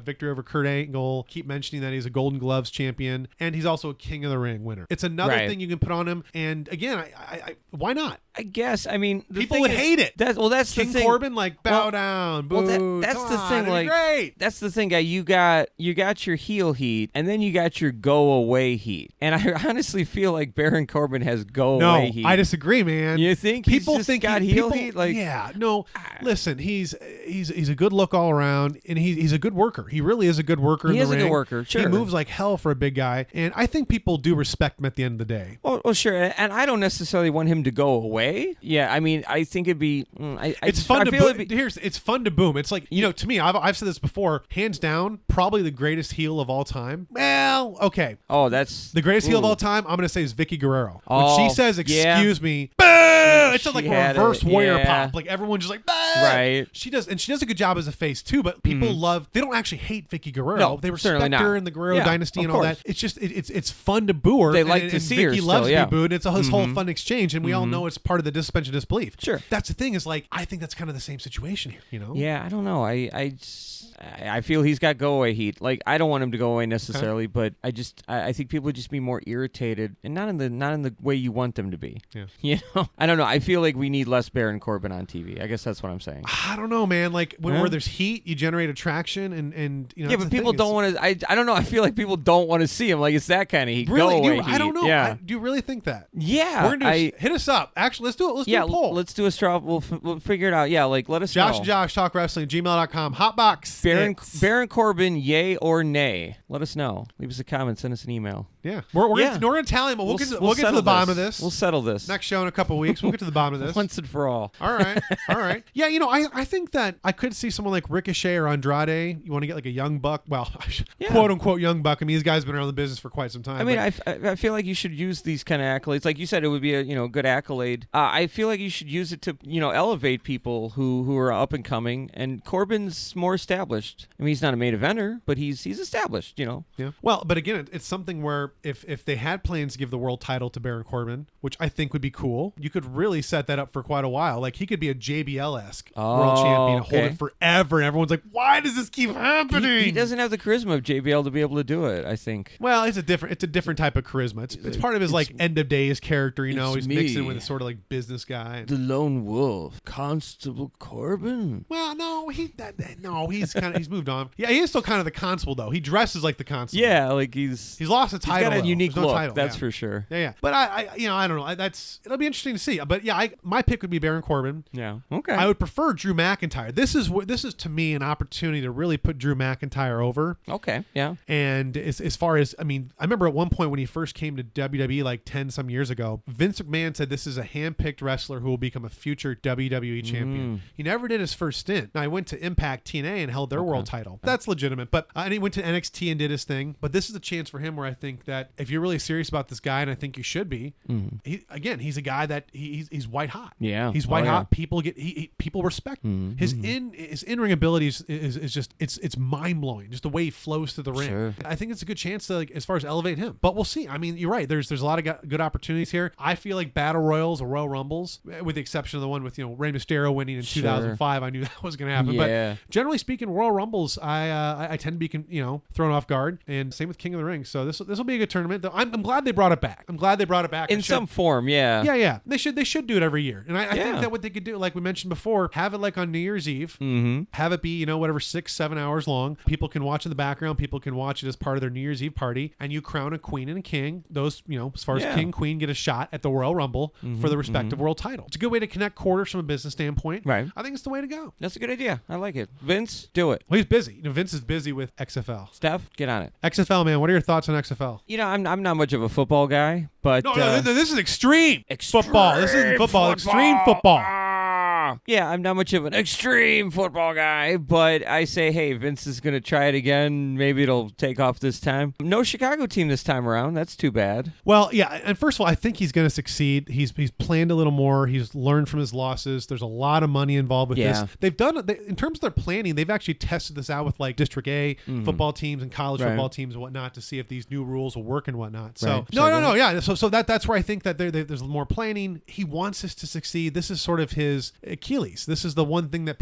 victory over Kurt Angle. Keep mentioning that he's a Golden Gloves champion, and he's also a King of the Ring winner. It's another thing you can put on him. And again, I why not? I guess. I mean, people would hate it. That's King the thing. Corbin, like bow down, boo. Well, that's the thing. Like, great. That's the thing, guy. You got your heel heat, and then you got your go away heat. And I honestly feel like Baron Corbin has go away heat. No, I disagree, man. You think people think got heel heat? Like, yeah, no. Listen, he's a good look all around, and he's a good worker. He really is a good worker. He is a good worker. Sure, he moves like hell for a big guy, and I think people do respect him at the end of the day. Well, sure. And I don't necessarily want him to go away. way. Yeah, I mean, I think it'd be. It's fun to boom. It's fun to boom. It's like, to me, I've said this before. Hands down, probably the greatest heel of all time. Well, okay. Oh, that's the greatest heel of all time. I'm gonna say is Vicky Guerrero. Oh, when she says "excuse me," boo! It's just like a reverse warrior pop. Like everyone just like, boo! Right. She does a good job as a face too. But people love. They don't actually hate Vicky Guerrero. No, they respect her in the Guerrero dynasty and all course. that. It's just it's fun to boo her. They like to see her. Vicky loves to be booed. It's this whole fun exchange, and we all know it's part of the suspension of disbelief. Sure. That's the thing. Is like I think that's kind of the same situation here. Yeah, I don't know. I feel he's got go away heat. Like I don't want him to go away necessarily, but I think people would just be more irritated, and not in the way you want them to be. Yeah. I don't know. I feel like we need less Baron Corbin on TV. I guess that's what I'm saying. I don't know, man. Like where there's heat, you generate attraction, and yeah, but people don't want to. I don't know. I feel like people don't want to see him. Like it's that kind of heat. Really? Go away I don't know. Yeah. Do you really think that? Yeah. We're gonna hit us up. Actually, let's do it. Let's do a poll. Let's do a straw. We'll figure it out. Yeah, like let us know. Josh and Josh Talk Wrestling gmail.com. Hotbox. Baron Corbin, yay or nay? Let us know. Leave us a comment. Send us an email. Yeah, we're gonna tally them. We'll get to the bottom of this. We'll settle this next show in a couple of weeks. We'll get to the bottom of this once and for all. All right. Yeah, I think that I could see someone like Ricochet or Andrade. You want to get like a young buck, quote unquote young buck. I mean, these guys have been around the business for quite some time. I mean, I feel like you should use these kind of accolades. Like you said, it would be a good accolade. I feel like you should use it to elevate people who are up and coming. And Corbin's more established. I mean, he's not a main eventer, but he's established. Yeah. Well, but again, it's something where if they had plans to give the world title to Baron Corbin, which I think would be cool, you could really set that up for quite a while. Like he could be a JBL-esque world champion, hold it forever, and everyone's like, why does this keep happening? He doesn't have the charisma of JBL to be able to do it, I think. Well, it's a different type of charisma. It's part of his like end of days character, he's mixing with a sort of like business guy. The lone wolf, Constable Corbin. Well, no, he's moved on. Yeah, he is still kind of the constable though. He dresses like the constable. Yeah, like he's lost a title. He's got a unique look. Title, that's for sure. Yeah. But I don't know. It'll be interesting to see. But yeah, my pick would be Baron Corbin. Yeah. Okay. I would prefer Drew McIntyre. This is to me an opportunity to really put Drew McIntyre over. Okay. Yeah. And as far as I remember at one point when he first came to WWE like 10 some years ago, Vince McMahon said this is a hand-picked wrestler who will become a future WWE champion. He never did his first stint. Now he went to Impact TNA and held their world title. That's legitimate. But and he went to NXT and did his thing. But this is a chance for him where I think that if you're really serious about this guy, and I think you should be, he's a guy that he's white hot. Yeah, he's white hot. People people respect him. His in-ring abilities is just it's mind blowing. Just the way he flows through the ring. Sure. I think it's a good chance to as far as elevate him. But we'll see. I mean, you're right. There's a lot of good opportunities here. I feel like battle royals or Royal Rumbles, with the exception of the one with Rey Mysterio winning in 2005. I knew that was going to happen. Yeah. But generally speaking, Royal Rumbles, I tend to be thrown off guard. And same with King of the Ring. So this will be a good tournament. I'm glad they brought it back. In some form. Yeah. Yeah. They should do it every year. And I think that what they could do, like we mentioned before, have it like on New Year's Eve. Have it be whatever 6-7 hours long. People can watch in the background. People can watch it as part of their New Year's Eve party. And you crown a queen and a king. Those as far as king queen get a shot at the Royal Rumble for the respective world title. It's a good way to connect quarters from a business standpoint. Right. I think it's the way to go. That's a good idea. I like it. Vince, do it. Well, he's busy. Vince is busy with XFL. Steph, get on it. XFL, man. What are your thoughts on XFL? I'm not much of a football guy, but no, this is extreme football. This isn't football. Extreme football. Yeah, I'm not much of an extreme football guy, but I say, hey, Vince is going to try it again. Maybe it'll take off this time. No Chicago team this time around. That's too bad. Well, yeah, and first of all, I think he's going to succeed. He's planned a little more. He's learned from his losses. There's a lot of money involved with this. They've done in terms of their planning, they've actually tested this out with like District A football teams and college football teams and whatnot to see if these new rules will work and whatnot. So no, yeah. So that's where I think that there's more planning. He wants this to succeed. This is sort of his Achilles. This is the one thing that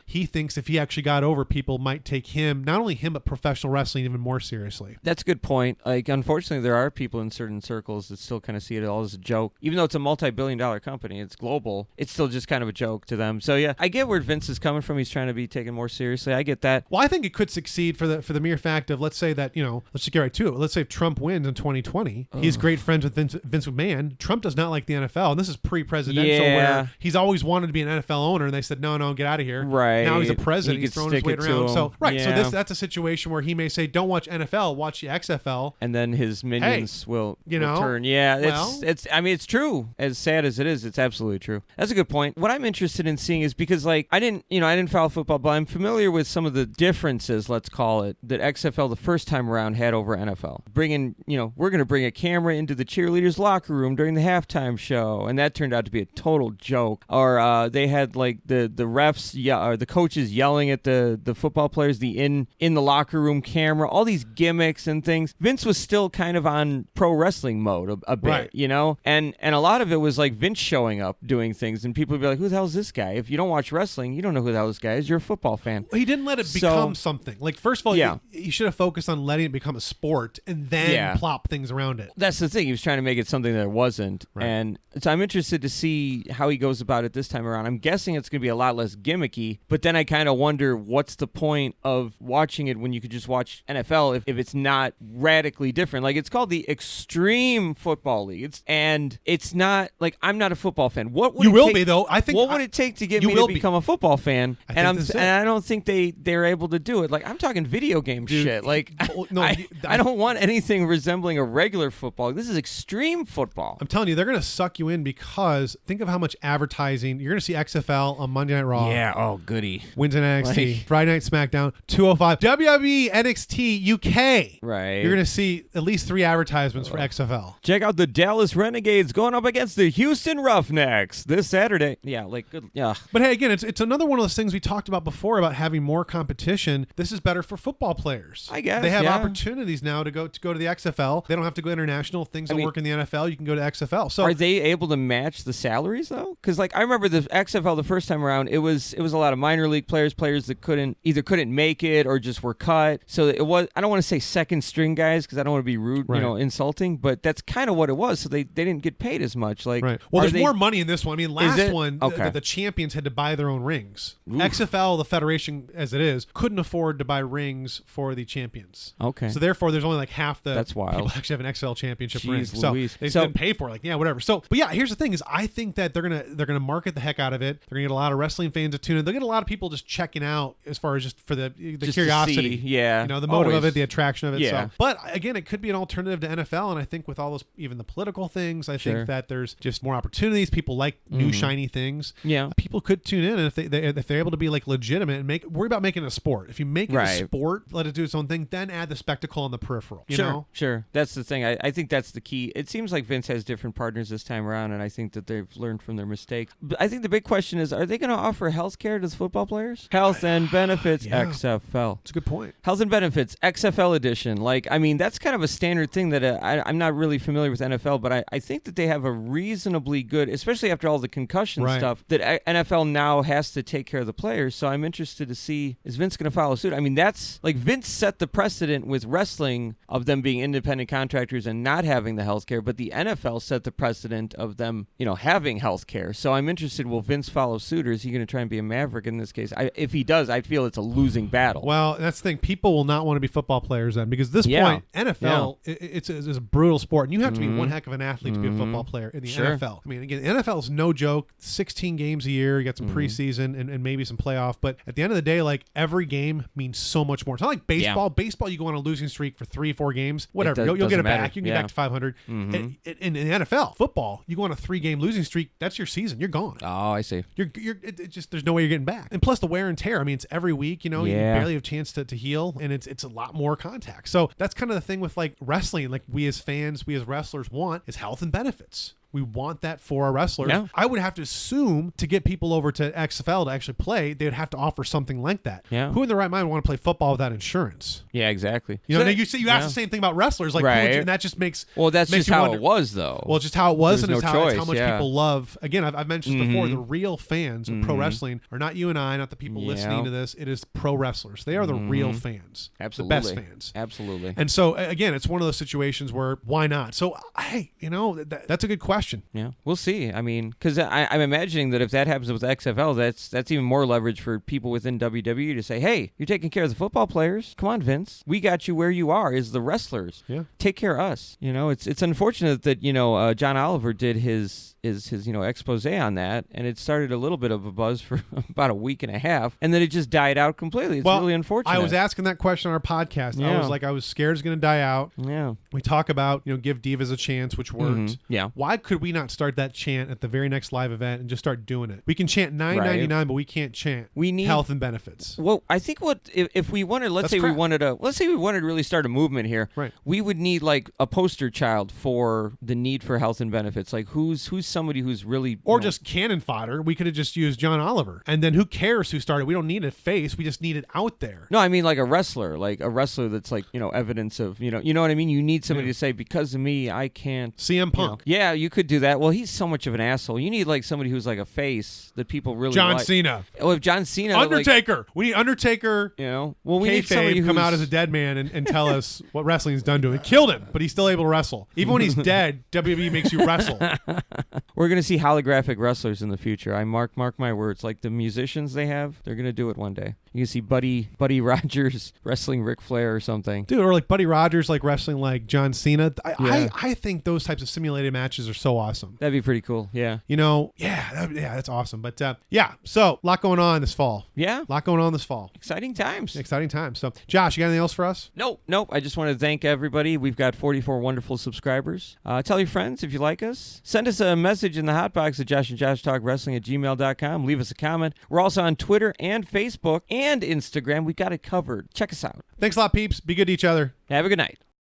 he thinks if he actually got over, people might take him, not only him, but professional wrestling even more seriously. That's a good point. Like, unfortunately, there are people in certain circles that still kind of see it all as a joke. Even though it's a multi-billion-dollar company, it's global, it's still just kind of a joke to them. So yeah, I get where Vince is coming from. He's trying to be taken more seriously. I get that. Well, I think it could succeed for the mere fact of, let's say that, let's just get right to it. Let's say if Trump wins in 2020, he's great friends with Vince McMahon. Trump does not like the NFL, and this is pre-presidential where he's always wanted to be an NFL owner, and they said, no, get out of here. Right. Now he's a president. He's throwing his weight around. So that's a situation where he may say, don't watch NFL, watch the XFL. And then his minions will turn. Yeah, it's true. As sad as it is, it's absolutely true. That's a good point. What I'm interested in seeing is because I didn't follow football, but I'm familiar with some of the differences, let's call it, that XFL the first time around had over NFL. We're going to bring a camera into the cheerleaders' locker room during the halftime show, and that turned out to be a total joke. Or they had the refs, or the coaches yelling at the football players, the in the locker room camera, all these gimmicks and things. Vince was still kind of on pro wrestling mode a bit, right. And a lot of it was like Vince showing up doing things, and people would be like, who the hell is this guy? If you don't watch wrestling, you don't know who the hell this guy is. You're a football fan. He didn't let it become something. First of all, you should have focused on letting it become a sport and then plop things around it. That's the thing. He was trying to make it something that it wasn't. Right. And so I'm interested to see how he goes about it this time around. I'm guessing it's going to be a lot less gimmicky, but then I kind of wonder what's the point of watching it when you could just watch NFL if it's not radically different. It's called the Extreme Football League. It's not I'm not a football fan. What would be though? I think what would it take to get me to become a football fan? And I don't think they're able to do it. I'm talking video game shit. I don't want anything resembling a regular football. This is extreme football. I'm telling you, they're going to suck you in because think of how much advertising you're going to see. XFL on Monday Night Raw. Yeah. Oh, goody. Wednesday Night NXT. Friday Night Smackdown. 205. WWE NXT UK. Right. You're going to see at least 3 advertisements for XFL. Check out the Dallas Renegades going up against the Houston Roughnecks this Saturday. Yeah. Good. Yeah. But hey, again, it's another one of those things we talked about before about having more competition. This is better for football players. I guess they have opportunities now to go to the XFL. They don't have to go international. Things that work in the NFL, you can go to XFL. So are they able to match the salaries though? Because I remember the XFL the first time around, it was a lot of minor league players that couldn't make it or just were cut. So it was, I don't want to say second string guys because I don't want to be rude, insulting, but that's kind of what it was. So they didn't get paid as much. Right. Well, there's more money in this one. I mean, last one, the champions had to buy their own rings. Oof. XFL, the federation as it is, couldn't afford to buy rings for the champions. Okay. So therefore, there's only half the that's wild. people actually have an XFL championship ring. Louise. So they didn't pay for it. Whatever. So, but yeah, here's the thing: is I think that they're gonna market the heck out of it. They're gonna get a lot of wrestling fans to tune in. They'll get a lot of people just checking out as far as just for the curiosity. Yeah. The motive of it, the attraction of it. Yeah. So, but again, it could be an alternative to NFL, and I think with all those, even the political things, I think that there's just more opportunities. People like new shiny things. Yeah. People could tune in, and if they're able to be legitimate and worry about making it a sport. If you make it a sport, let it do its own thing, then add the spectacle on the peripheral. You know? Sure. That's the thing. I think that's the key. It seems like Vince has different partners this time around, and I think that they've learned from their mistakes. But I think the big question is, are they going to offer health care to the football players? Health and benefits, XFL. That's a good point. Health and benefits, XFL edition. That's kind of a standard thing that I'm not really familiar with NFL, but I think that they have a reasonably good, especially after all the concussion stuff, that NFL now has to take care of the players. So I'm interested to see, is Vince going to follow suit? I mean, that's Vince set the precedent with wrestling of them being independent contractors and not having the health care, but the NFL set the precedent of them, having health care. So I'm interested, will Vince follow suit, or is he going to try and be a maverick in this case? If he does, I feel it's a losing battle. Well, that's the thing. People will not want to be football players then, because at this point, NFL, it's a brutal sport, and you have to be one heck of an athlete to be a football player in the NFL. I mean, again, the NFL is no joke. 16 games a year. You got some preseason and maybe some playoff, but at the end of the day, every game means so much more. It's not like baseball. Baseball, you go on a losing streak for 3-4 games, whatever. You'll get it back. You can get back to 500. In the NFL, football, you go on a 3-game losing streak. That's your season. You're gone. Oh, I see. It's just there's no way you're getting back. And plus the wear and tear. I mean, it's every week. You barely have a chance to heal, and it's a lot more contact. So that's kind of the thing with wrestling. We as fans, we as wrestlers want is health and benefits. We want that for our wrestlers. Yeah. I would have to assume to get people over to XFL to actually play, they would have to offer something like that. Yeah. Who in their right mind would want to play football without insurance? Yeah, exactly. You asked the same thing about wrestlers, and that just makes that's just how it was, though. Well, it's just how it was, and it's how much people love. Again, I've mentioned this before. The real fans of pro wrestling are not you and I, not the people listening to this. It is pro wrestlers. They are the real fans. Absolutely. The best fans. Absolutely. And so again, it's one of those situations where why not? So hey, that's a good question. question. Yeah, we'll see. I mean, because I'm imagining that if that happens with XFL, that's even more leverage for people within WWE to say, hey, you're taking care of the football players. Come on, Vince. We got you where you are as the wrestlers. Yeah. Take care of us. It's unfortunate that, John Oliver did his expose on that, and it started a little bit of a buzz for about a week and a half, and then it just died out completely. It's really unfortunate. I was asking that question on our podcast. Yeah. I was scared it's going to die out. Yeah. We talk about, give divas a chance, which worked. Mm-hmm. Yeah. Why could we not start that chant at the very next live event and just start doing it? We can chant $9.99, but we can't chant health and benefits. Well, I think if we wanted, let's say we wanted to really start a movement here, right? We would need like a poster child for the need for health and benefits. Like who's somebody who's really just cannon fodder. We could have just used John Oliver, and then who cares who started? We don't need a face. We just need it out there. No, I mean like a wrestler that's like evidence of you know what I mean. You need somebody to say, because of me, I can't. CM Punk. Yeah, you could do that. Well, he's so much of an asshole. You need like somebody who's like a face that people really John like. Cena. Well, if John Cena, Undertaker. We need Undertaker. Well, we need somebody who come out as a dead man and tell us what wrestling's done to him. It killed him, but he's still able to wrestle. Even when he's dead, WWE makes you wrestle. We're gonna see holographic wrestlers in the future. I mark my words. Like the musicians they have, they're gonna do it one day. You can see Buddy Rogers wrestling Ric Flair or something. Dude, or like Buddy Rogers like wrestling like John Cena. I think those types of simulated matches are so awesome. That'd be pretty cool. Yeah. That's awesome. But so a lot going on this fall. Yeah. A lot going on this fall. Exciting times. So, Josh, you got anything else for us? Nope. I just want to thank everybody. We've got 44 wonderful subscribers. Tell your friends if you like us. Send us a message in the hotbox at joshandjoshtalkwrestling@gmail.com. Leave us a comment. We're also on Twitter and Facebook and Instagram. We got it covered. Check us out. Thanks a lot, peeps. Be good to each other. Have a good night.